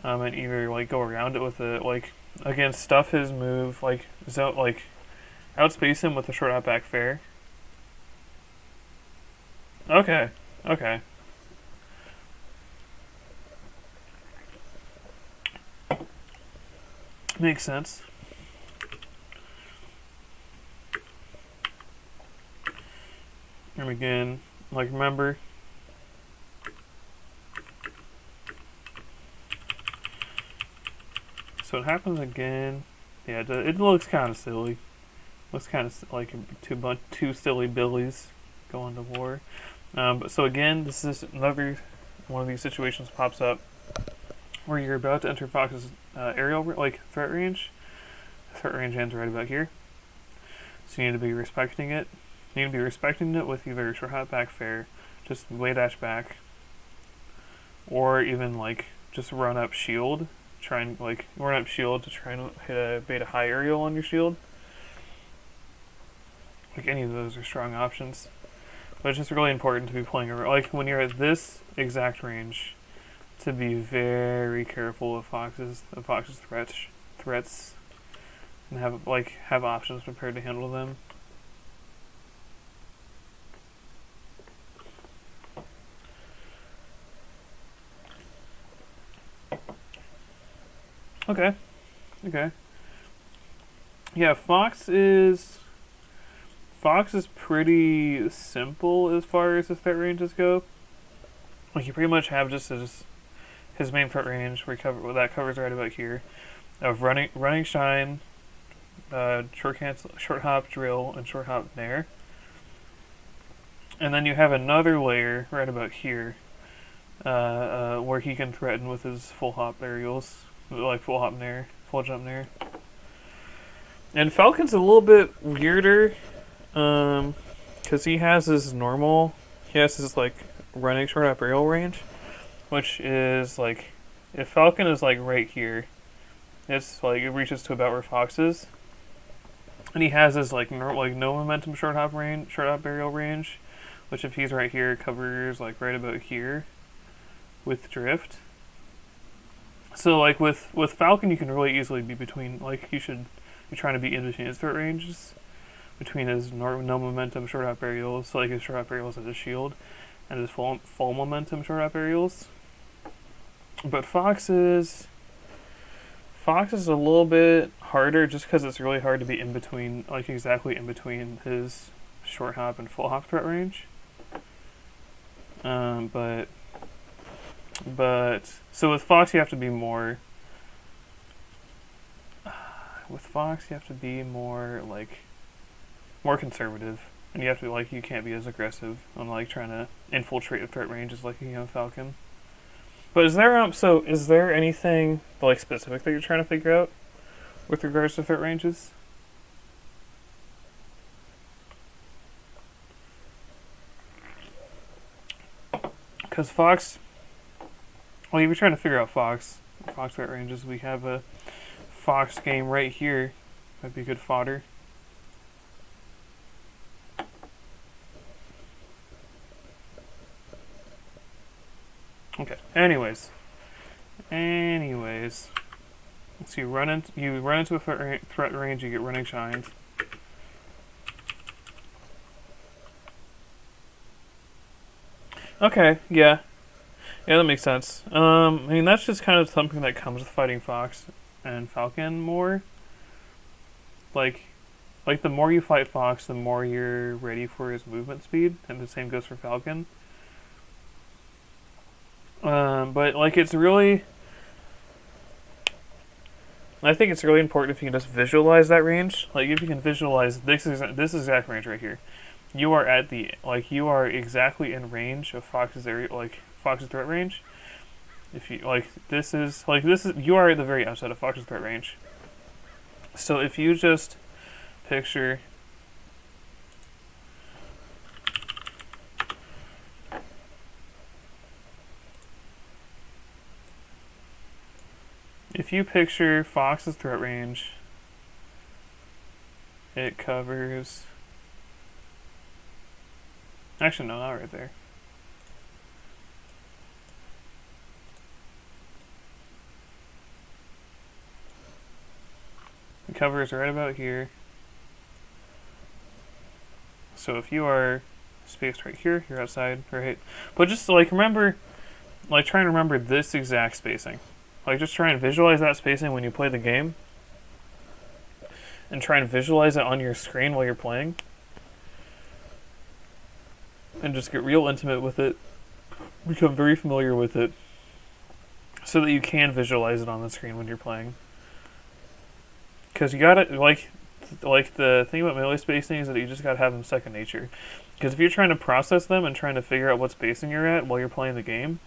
And either like go around it with a again, stuff his move, outspace him with a short hop back fair. Okay. Makes sense. And again, remember. So it happens again. Yeah, it looks kind of silly. Looks kind of like two silly billies going to war. So again, this is another one of these situations pops up where you're about to enter Fox's aerial threat range. The threat range ends right about here. So you need to be respecting it. You need to be respecting it with either short hop back fair, just way dash back, or even just run up shield. Try and run up shield to try and hit a beta high aerial on your shield. Any of those are strong options. But it's just really important to be playing around, when you're at this exact range, to be very careful of Fox's threats, and have options prepared to handle them. Okay. Yeah, Fox is pretty simple as far as his threat ranges go. You pretty much have just his main threat range where that covers right about here, of running shine, short hop drill, and short hop nair. And then you have another layer right about here, where he can threaten with his full hop aerials. Full hop nair, full jump nair. And Falcon's a little bit weirder, because he has his running short hop aerial range, which is if Falcon is right here, it's it reaches to about where Fox is, and he has his no momentum short hop aerial range, which if he's right here covers right about here with drift. So with Falcon, you can really easily be between you're trying to be in between his threat ranges, between his no momentum short hop aerials, so his short hop aerials as a shield, and his full momentum short hop aerials. But Fox is a little bit harder just because it's really hard to be in between, exactly in between his short hop and full hop threat range. But so with Fox you have to be more. More conservative, and you have to you can't be as aggressive on trying to infiltrate the threat ranges like you can with Falcon. But is there anything specific that you're trying to figure out with regards to threat ranges? Because Fox, if you're trying to figure out Fox threat ranges, we have a Fox game right here. Might be good fodder. Okay. Anyways, so you run into a threat range, you get running shines. Okay, yeah, that makes sense. That's just kind of something that comes with fighting Fox and Falcon more. The more you fight Fox, the more you're ready for his movement speed, and the same goes for Falcon. But it's really, I think it's really important if you can just visualize that range. Like if you can visualize this exact range right here, you are at the you are exactly in range of Fox's area, Fox's threat range. If you this is you are at the very outside of Fox's threat range. So if you just picture Fox's threat range, it covers. Actually, no, not right there. It covers right about here. So if you are spaced right here, you're outside, right? But just remember, try and remember this exact spacing. Just try and visualize that spacing when you play the game. And try and visualize it on your screen while you're playing. And just get real intimate with it. Become very familiar with it. So that you can visualize it on the screen when you're playing. Because you gotta, the thing about melee spacing is that you just gotta have them second nature. Because if you're trying to process them and trying to figure out what spacing you're at while you're playing the game,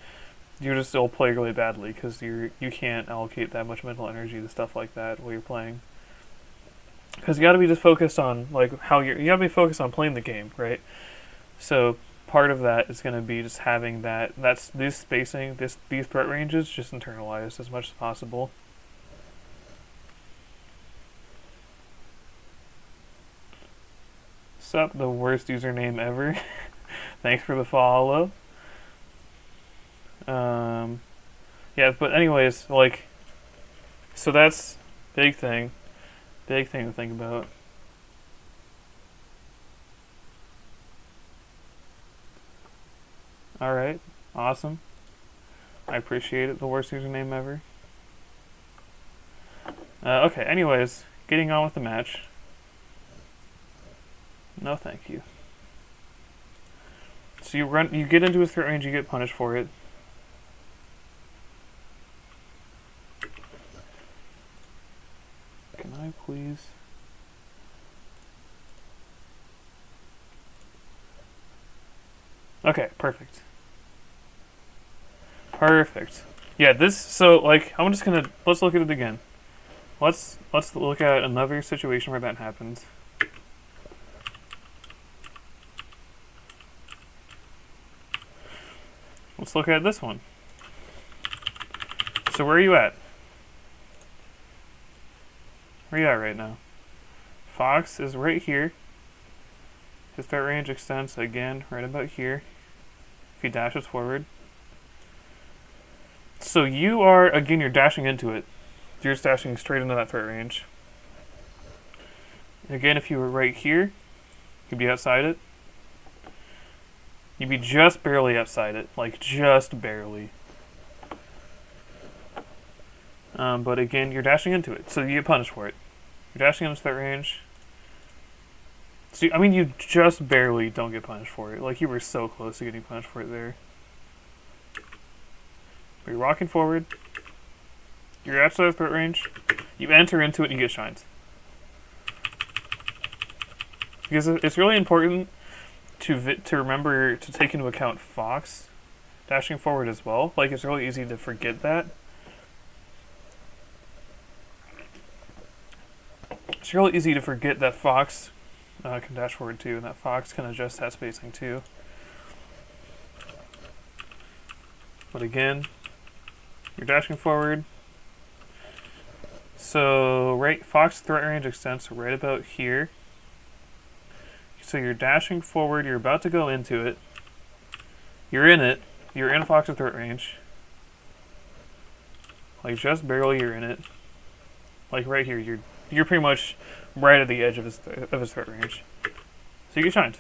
you just still play really badly because you can't allocate that much mental energy to stuff like that while you're playing. Because you got to be just focused on you got to be focused on playing the game, right? So part of that is going to be just having this spacing, these threat ranges just internalized as much as possible. Sup, the worst username ever. Thanks for the follow. Yeah, but anyways, so that's big thing to think about. Alright, awesome. I appreciate it, the worst username ever. Okay, anyways, getting on with the match. No thank you. So you get into a threat range, you get punished for it. Can I please? Okay, perfect. Perfect. Yeah, I'm just gonna, let's look at it again. Let's look at another situation where that happens. Let's look at this one. So where are you at? Where are you at right now? Fox is right here. His threat range extends again right about here. If he dashes forward. So you're dashing into it. You're just dashing straight into that threat range. Again, if you were right here, you'd be outside it. You'd be just barely outside it. Just barely. But again, you're dashing into it, so you get punished for it. You're dashing into that range. So, you just barely don't get punished for it. You were so close to getting punished for it there. But you're walking forward. You're outside of threat range. You enter into it and you get shined. Because it's really important to remember to take into account Fox dashing forward as well. It's really easy to forget that. It's really easy to forget that Fox can dash forward too, and that Fox can adjust that spacing too. But again, you're dashing forward. So Fox threat range extends to right about here. So you're dashing forward, you're about to go into it. You're in it. You're in Fox's threat range. Just barely you're in it. Right here, you're pretty much right at the edge of his threat range. So you get shined.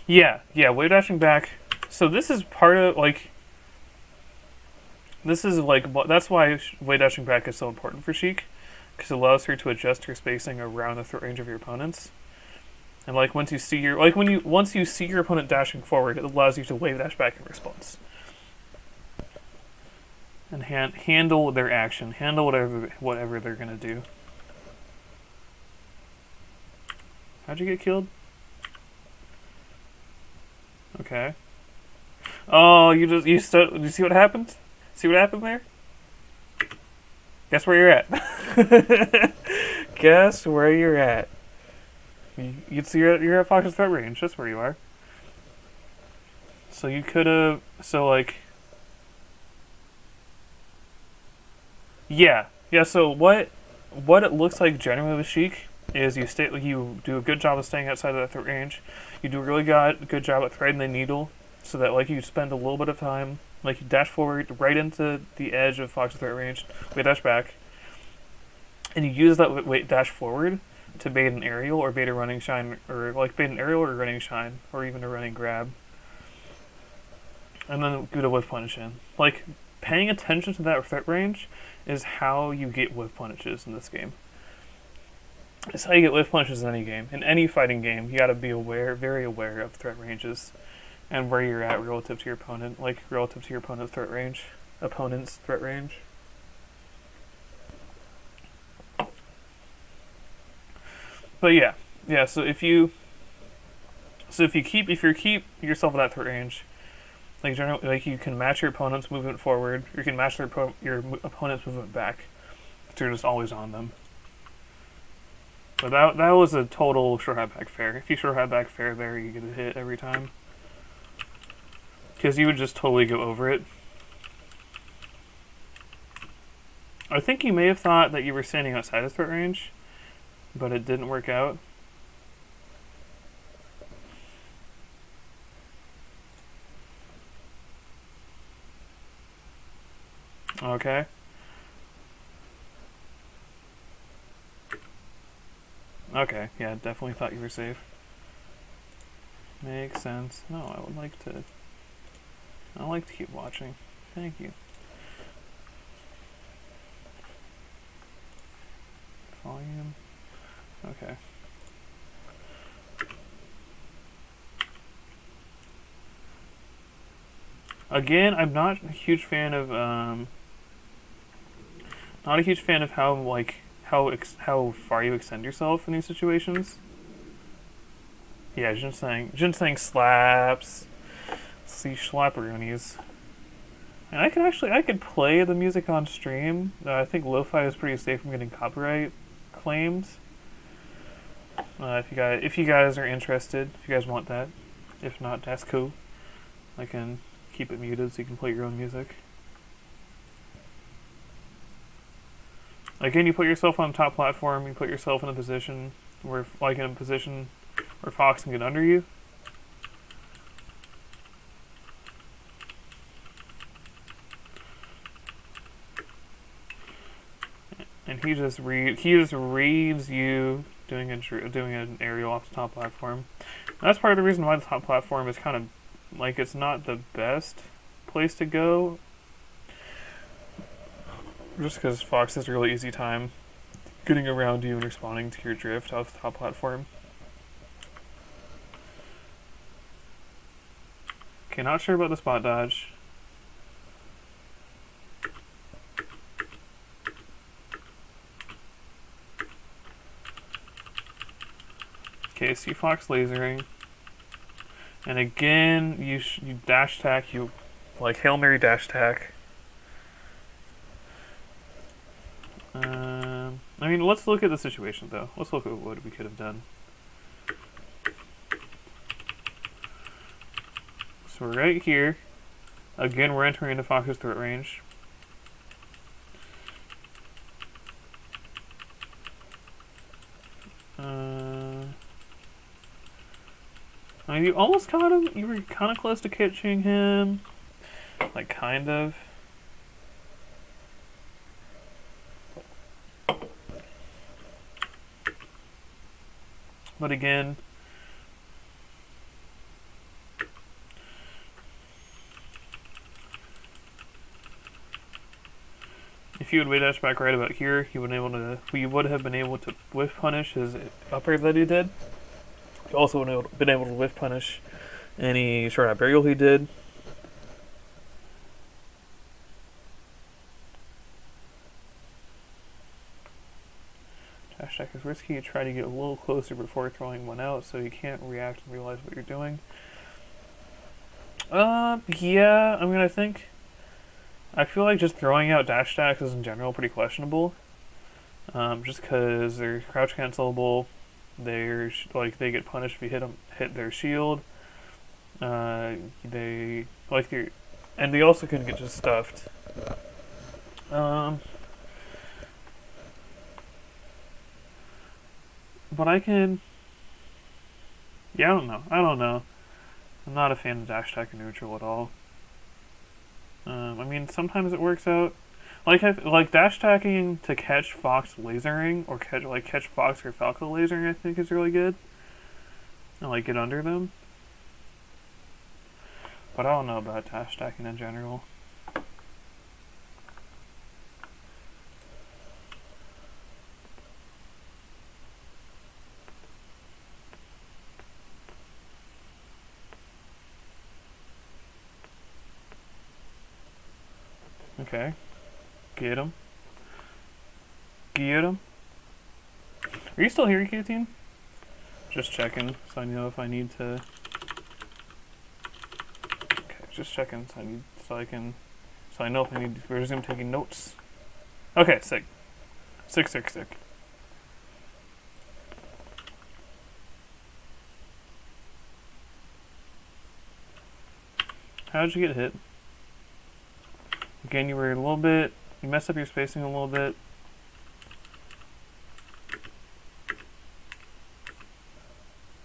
Yeah, wave dashing back. So this is part of that's why wave dashing back is so important for Sheik, because it allows her to adjust her spacing around the threat range of your opponents. And like once you see your opponent dashing forward, it allows you to wave dash back in response. And handle their action, handle whatever they're gonna do. How'd you get killed? Okay. Oh, you see what happened? See what happened there? Guess where you're at. Guess where you're at. You're at Fox's threat range. That's where you are. So you could have. So like. Yeah. So what it looks like generally with Sheik is you do a good job of staying outside of that threat range. You do a really good job at threading the needle, so that like you spend a little bit of time, like you dash forward right into the edge of Fox's threat range, wait dash back, and you use that wait dash forward to bait an aerial or bait a running shine, or like bait an aerial or a running shine, or even a running grab, and then do the whiff punish in. Like paying attention to that threat range is how you get whiff punishes in this game. It's how you get whiff punishes in any game. In any fighting game, you gotta be very aware of threat ranges and where you're at relative to your opponent, like relative to your opponent's threat range. But yeah. So if you keep yourself in that threat range, like generally, like you can match your opponent's movement forward, or you can match your opponent's movement back. So you're just always on them. But that was a total short high back fair. If you short high back fair there, you get a hit every time. Because you would just totally go over it. I think you may have thought that you were standing outside of threat range, but it didn't work out. Okay. Okay, yeah, definitely thought you were safe. Makes sense. No, I would like to keep watching. Thank you. Volume. Okay. Again, I'm not a huge fan of how far you extend yourself in these situations. Yeah, ginseng slaps. See schlapperoonies. And I could play the music on stream. I think lo-fi is pretty safe from getting copyright claims. If you guys are interested, if you guys want that. If not, that's cool. I can keep it muted so you can play your own music. Again, you put yourself on the top platform, you put yourself in a position where Fox can get under you. And he just reads you doing an aerial off the top platform. And that's part of the reason why the top platform is kind of like it's not the best place to go. Just because Fox has a really easy time getting around you and responding to your drift off the top platform. Okay, not sure about the spot dodge. Okay, see Fox lasering. And again, you dash tack, you like Hail Mary dash tack. I mean, let's look at the situation though. Let's look at what we could have done. So we're right here. Again, we're entering into Fox's threat range. I mean, you almost caught him. You were kind of close to catching him. Like, kind of. But again, if you would wait dash back right about here, we would have been able to whiff punish his up air that he did. Also been able to whiff punish any short out burial he did. Dash attack is risky. You try to get a little closer before throwing one out so you can't react and realize what you're doing. Yeah, I mean, I feel like just throwing out dash attacks is in general pretty questionable. Just because they're crouch cancelable, they get punished if you hit their shield. They and they also can get just stuffed. But I can. Yeah, I don't know. I'm not a fan of dash attack and neutral at all. I mean, sometimes it works out. Like dash attacking to catch Fox lasering or catch Fox or Falco lasering, I think is really good. And like get under them. But I don't know about dash attacking in general. Okay. Get him. Get him. Are you still here, guillotine? Just checking, so I know if I need to. Okay, just checking, so I know if I need to resume taking notes. Okay, sick. Sick. How did you get hit? Again, you messed up your spacing a little bit.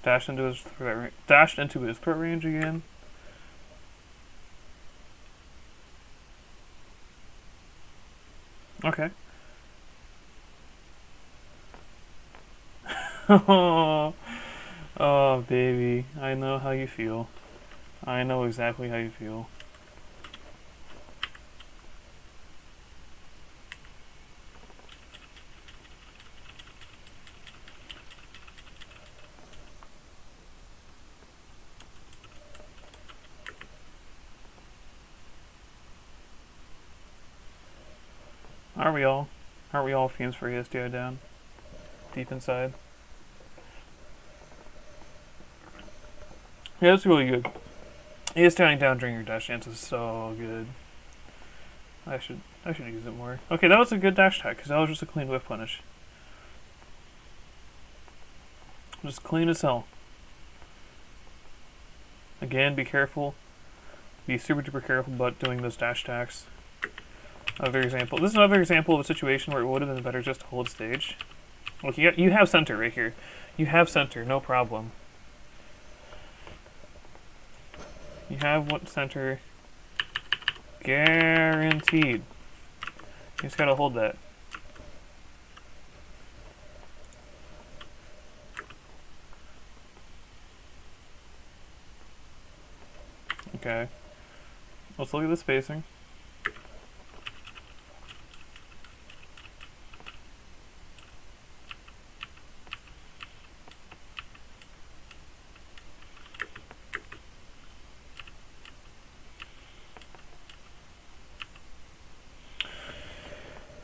Dashed into his threat range again. Okay. Oh, baby. I know how you feel. I know exactly how you feel. Aren't we all fiends for ESDO down? Deep inside. Yeah, it's really good. ESDOing down during your dash dance is so good. I should use it more. Okay, that was a good dash attack, because that was just a clean whiff punish. Just clean as hell. Again, be careful. Be super duper careful about doing those dash attacks. This is another example of a situation where it would have been better just to hold stage. Look, you have center right here. You have center, no problem. You have what center guaranteed. You just gotta hold that. Okay. Let's look at the spacing.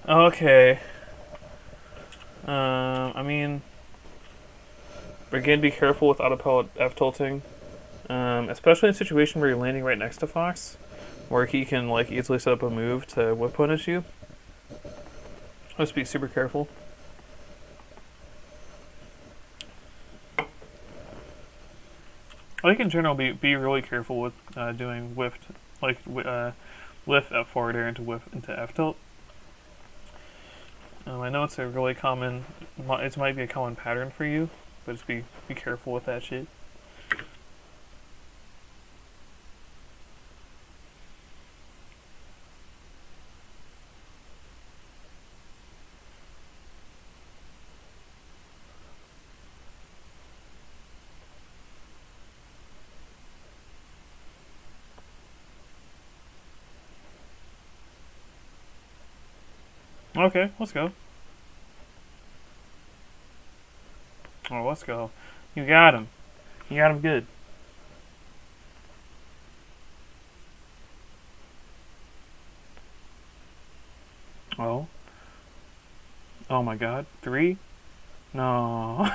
Okay. I mean, again, be careful with autopilot F-tilting. Especially in a situation where you're landing right next to Fox, where he can easily set up a move to whip punish you. Just be super careful. I think in general, be really careful with doing whiff F forward air into whiff into F tilt. I know it's a really common, it might be a common pattern for you, but just be careful with that shit. Okay, let's go. Oh, let's go. You got him. You got him good. Oh. Oh my god. 3? No.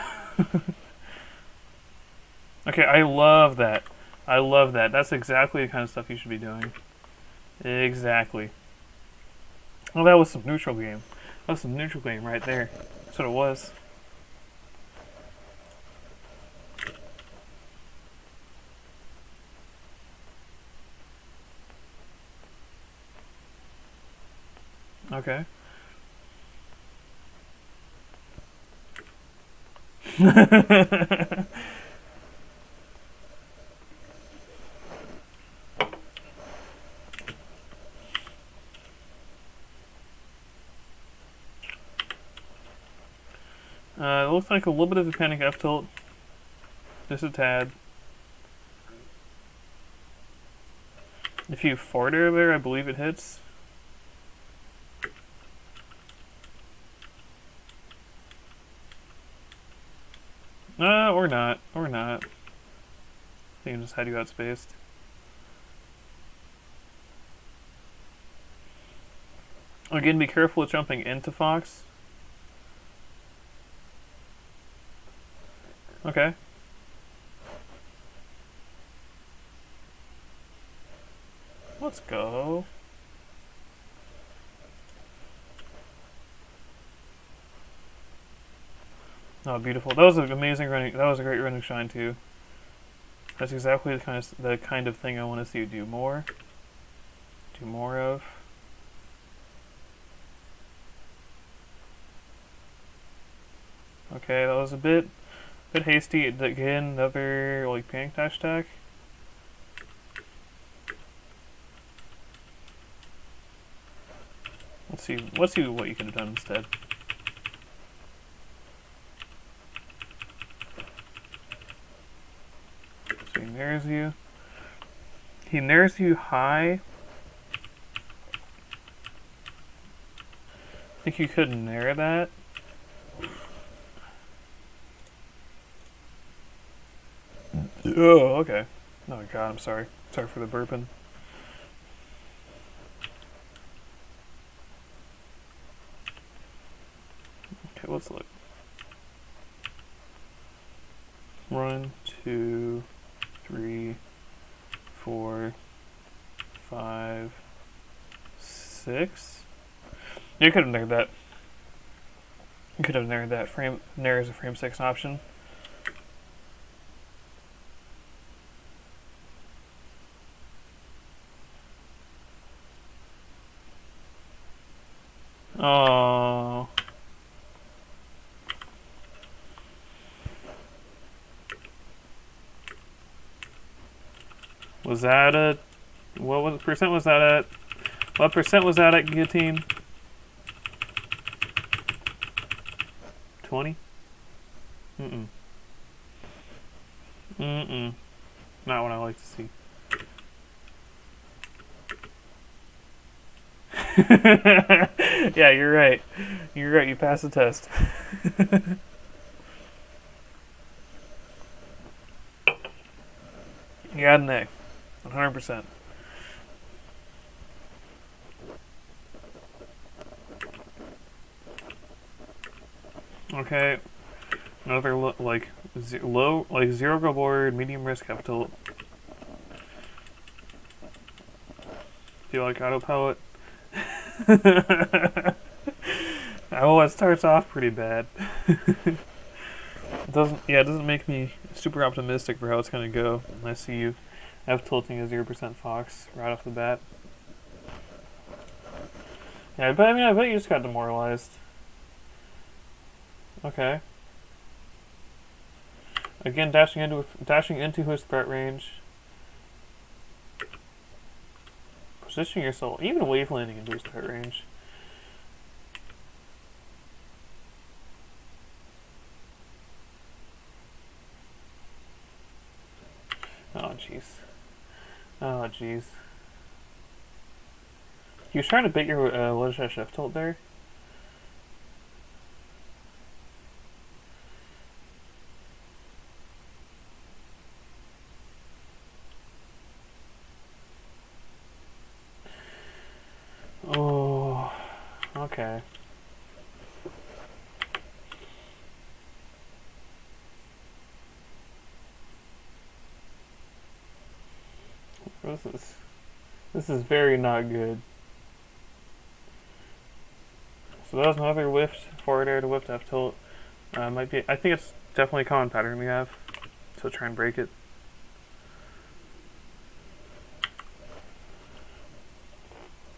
Okay, I love that. I love that. That's exactly the kind of stuff you should be doing. Exactly. Well, that was some neutral game. That was some neutral game right there. That's what it was. Okay. It looks like a little bit of a panic F tilt. Just a tad. If you forward air there, I believe it hits. Or not. Or not. I think I just had you outspaced. Again, be careful with jumping into Fox. Okay. Let's go. Oh, beautiful. That was an amazing running. That was a great running shine too. That's exactly the kind of thing I want to see you do more. Do more of. Okay, that was a bit hasty. Again, another like panic dash attack. Let's see what you could have done instead. So he nares you. He nares you high. I think you could nair that. Oh, okay. Oh god, I'm sorry. Sorry for the burping. Okay, let's look. 1, 2, 3, 4, 5, 6. You could have naired that. You could have naired that. Nair is a frame 6 option. Oh. Was that a... What percent was that at? What percent was that at guillotine? 20? Mm-mm. Mm-mm. Not what I like to see. Yeah, you're right. You're right, you passed the test. You got an A. 100%. Okay. Another like zero go board, medium risk up tilt. Do you like autopilot? Oh, it starts off pretty bad. It doesn't make me super optimistic for how it's gonna go. I see you F tilting a 0% Fox right off the bat. Yeah, I bet you just got demoralized. Okay. Again, dashing into his threat range. Positioning yourself, even wave landing into his threat range. Oh jeez. Oh jeez. He was trying to bait your ledge dash F tilt there. Oh, okay. This is very not good. So that was another whiffed forward air to whipped F tilt. Might be. I think it's definitely a common pattern we have. So try and break it.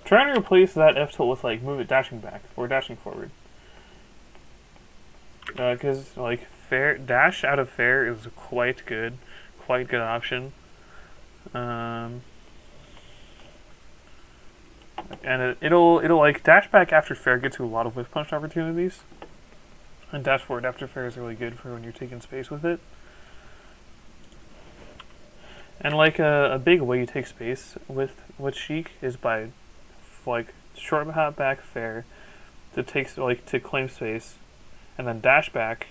Trying to replace that F tilt with like move it dashing back or dashing forward. Because like fair dash out of fair is quite good option. And it'll like dash back after fair gets you a lot of whiff punch opportunities, and dash forward after fair is really good for when you're taking space with it. And like a big way you take space with sheik is by like short hop back fair to take to claim space, and then dash back.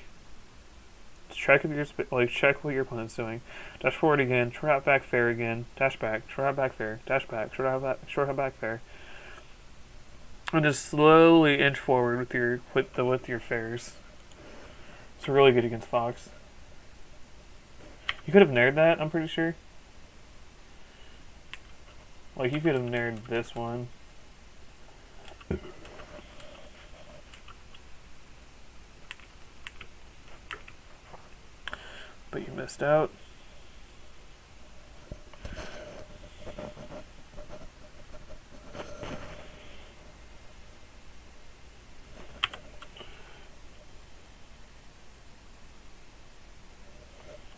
Check if check what your opponent's doing. Dash forward again, short hop back fair again, dash back, short hop back fair, dash back, short hop back fair. And just slowly inch forward with your fairs. It's really good against Fox. You could have nared that, I'm pretty sure. Like you could have nared this one. But you missed out.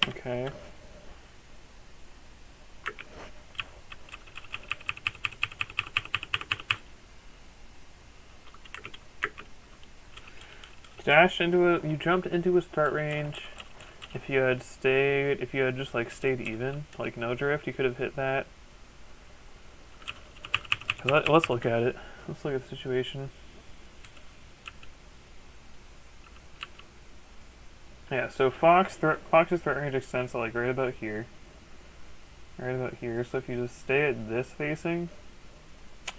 Okay. Dash into it. You jumped into a start range. If you had just like stayed even, like no drift, you could have hit that. Let's look at it. Let's look at the situation. Yeah, so Fox's threat range extends to like right about here. Right about here. So if you just stay at this facing,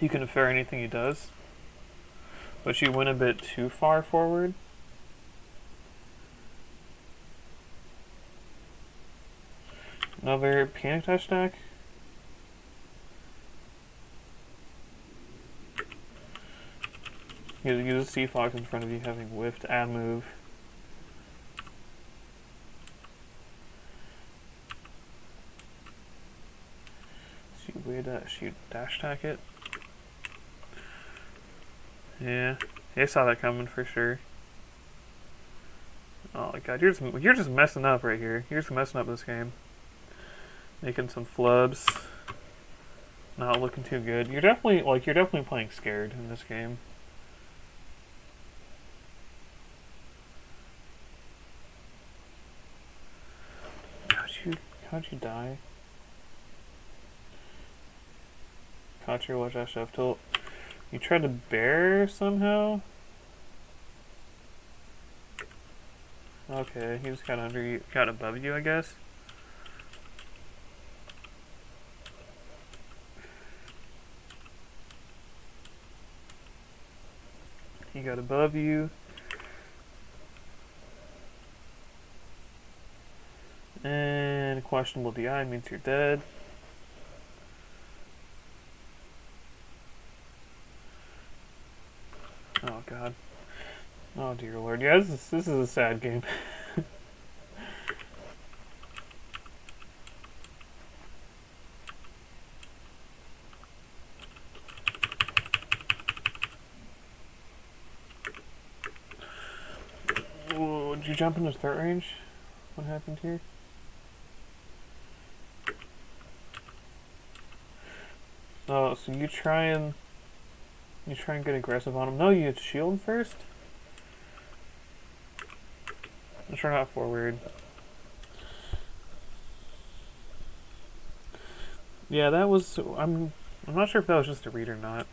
you can fair anything he does. But you went a bit too far forward. Another panic dash stack. You just see Fox in front of you having whiffed ad move. Shoot dash attack it. Yeah, I saw that coming for sure. Oh my god, you're just messing up right here. You're just messing up this game. Making some flubs. Not looking too good. You're definitely playing scared in this game. How'd you die? Caught your watch dash F tilt. You tried to bear somehow? Okay, he just got under you, got above you, I guess. He got above you. And questionable DI means you're dead. Oh god. Oh dear lord. Yeah, this is a sad game. Whoa, did you jump into third range? What happened here? Oh, so you try and get aggressive on him. No, you shield first? Let's try not forward. Yeah, that was I'm not sure if that was just a read or not.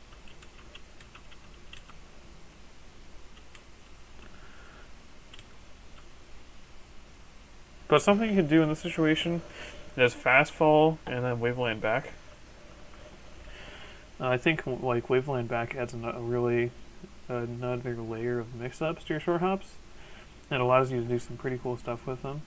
But something you can do in this situation is fast fall and then waveland back. I think like Waveland back adds a really another layer of mix-ups to your short hops. It allows you to do some pretty cool stuff with them.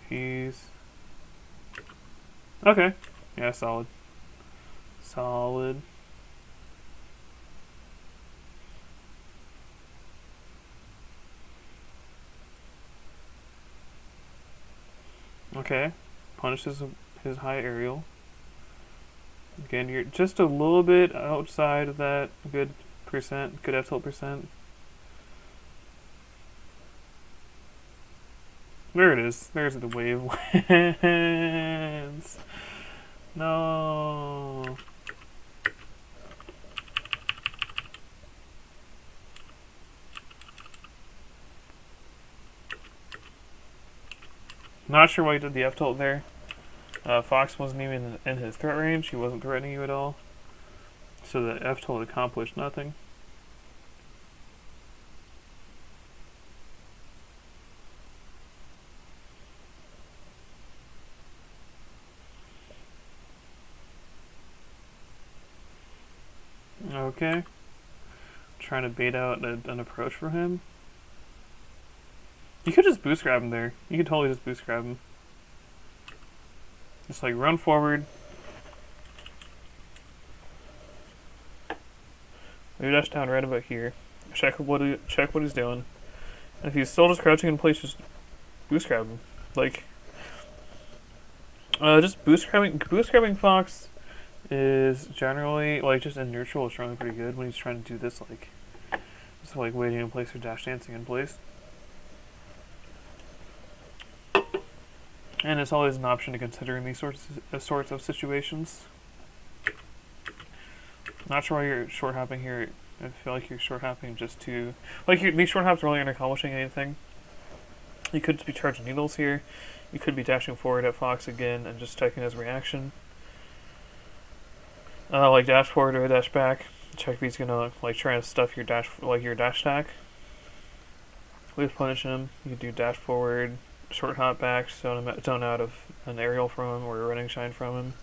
He's okay. Yeah, solid. Solid. Okay. Punishes his high aerial. Again, you're just a little bit outside of that good percent, good F tilt percent. There it is. There's the wavelands. No. Not sure why he did the F tilt there. Fox wasn't even in his threat range. He wasn't threatening you at all. So the F tilt accomplished nothing. Okay. Trying to bait out an approach for him. You could just boost grab him there. You could totally just boost grab him. Just like run forward. Maybe dash down right about here. Check what he's doing. And if he's still just crouching in place, just boost grab him. Like just boost grabbing Fox is generally like just in neutral is generally pretty good when he's trying to do this just like waiting in place or dash dancing in place. And it's always an option to consider in these sorts of situations. Not sure why you're short hopping here. I feel like you're short hopping just to these short hops really aren't accomplishing anything. You could be charging needles here. You could be dashing forward at Fox again and just checking his reaction. Like dash forward or dash back. Check if he's gonna like try and stuff your dash stack. With punishing him, you could do dash forward, short hop back, zone out of an aerial from him or a running shine from him.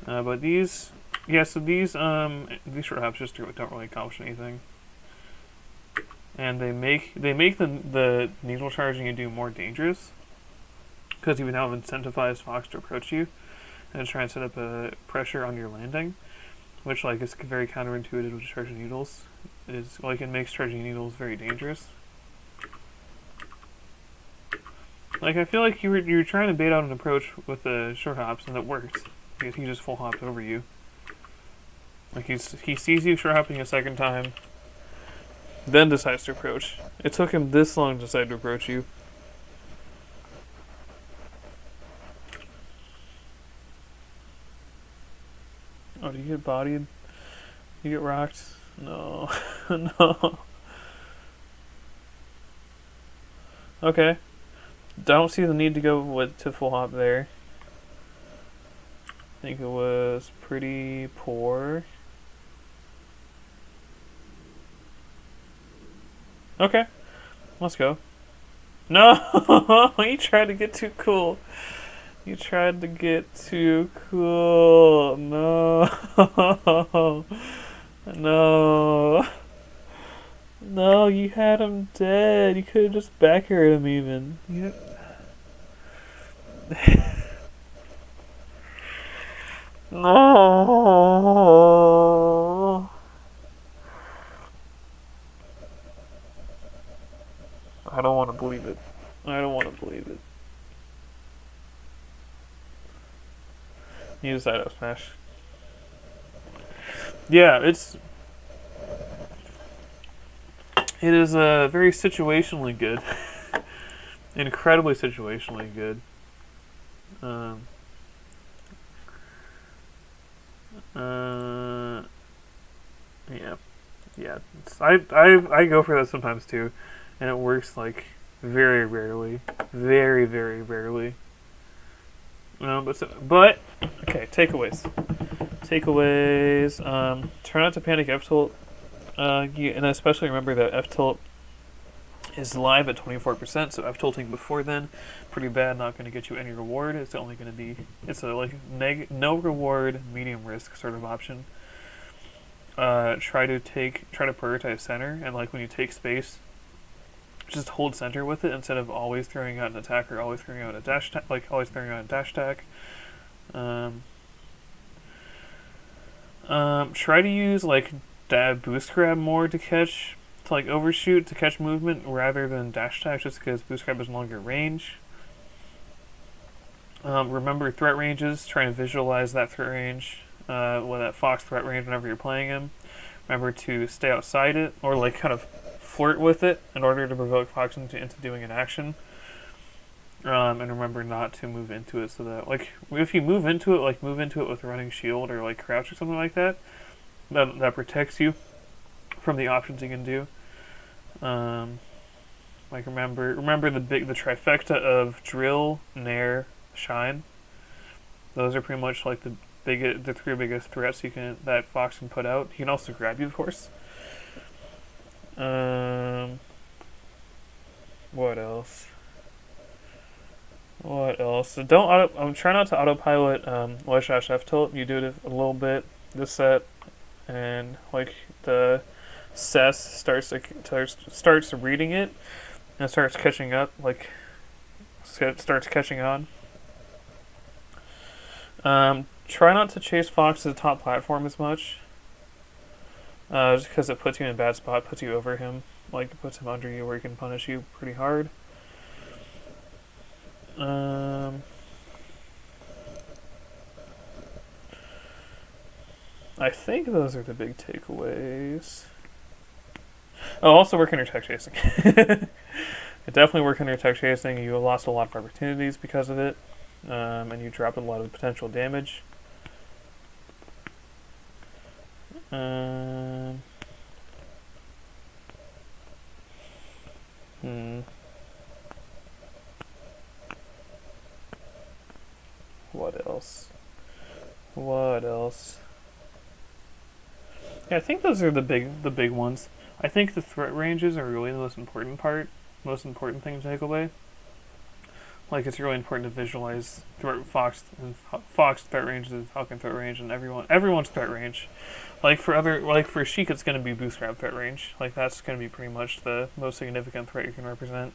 But these short hops just don't really accomplish anything. And they make the needle charging you do more dangerous. Because you now incentivize Fox to approach you and try and set up a pressure on your landing, which like is very counterintuitive with charging needles. Is like it makes charging needles very dangerous. Like I feel like you were trying to bait out an approach with the short hops and it worked because he just full hopped over you. Like he sees you short hopping a second time, then decides to approach. It took him this long to decide to approach you. Oh, do you get bodied? You get rocked? No. No. Okay. Don't see the need to go to full hop there. I think it was pretty poor. Okay. Let's go. No! You tried to get too cool. You tried to get too cool. No. No. No, you had him dead. You could have just back aired him even. You... No. I don't want to believe it. I don't want to believe it. Use that up smash. Yeah, it is very situationally good. Incredibly situationally good. Yeah. I go for that sometimes too, and it works like Very rarely. Very, very rarely. But okay, takeaways. Takeaways. Try not to panic F tilt. And especially remember that F tilt is live at 24%, so F tilting before then, pretty bad, not going to get you any reward. It's only going to be, it's a like no reward, medium risk sort of option. Try to prioritize center, and like when you take space, just hold center with it instead of always throwing out an attack or always throwing out a dash attack, like always throwing out a dash attack. Try to use like boost grab more to catch, to like overshoot to catch movement rather than dash attack, just because boost grab is longer range. Remember threat ranges. Try and visualize that threat range, with that fox threat range whenever you're playing him. Remember to stay outside it, or like kind of flirt with it in order to provoke fox into doing an action. And remember not to move into it, so that like if you move into it, like move into it with running shield or like crouch or something like that. That protects you from the options you can do. Like remember the trifecta of drill, nair, shine. Those are pretty much like the three biggest threats that fox can put out. He can also grab you, of course. What else? So try not to autopilot wedge dash F tilt. You do it a little bit this set, and like the Cess starts reading it and starts catching up, like starts catching on. Try not to chase fox to the top platform as much, just because it puts you in a bad spot, puts you over him, like it puts him under you where he can punish you pretty hard. I think those are the big takeaways. Oh, also work on your tech chasing. Definitely work on your tech chasing. You lost a lot of opportunities because of it, and you dropped a lot of potential damage. What else? Yeah, I think those are the big ones. I think the threat ranges are really the most important thing to take away. Like it's really important to visualize fox threat range, the falcon threat range, and everyone's threat range. Like for sheik, it's going to be boost grab threat range. Like that's going to be pretty much the most significant threat you can represent.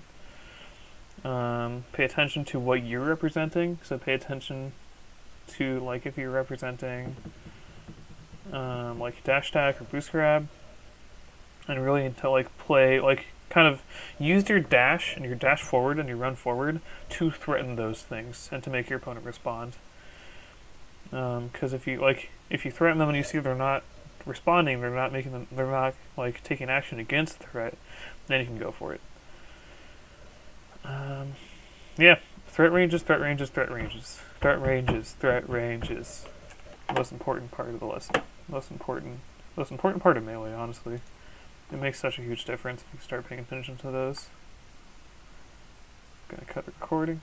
Pay attention to what you're representing. So pay attention to like if you're representing like dash attack or boost grab, and really to like play like kind of use your dash and your dash forward and your run forward to threaten those things and to make your opponent respond. Because if you threaten them and you see they're not responding, they're not like taking action against the threat, then you can go for it. Yeah, threat ranges. Most important part of the lesson. Most important part of Melee, honestly. It makes such a huge difference if you start paying attention to those. Gonna cut the recording.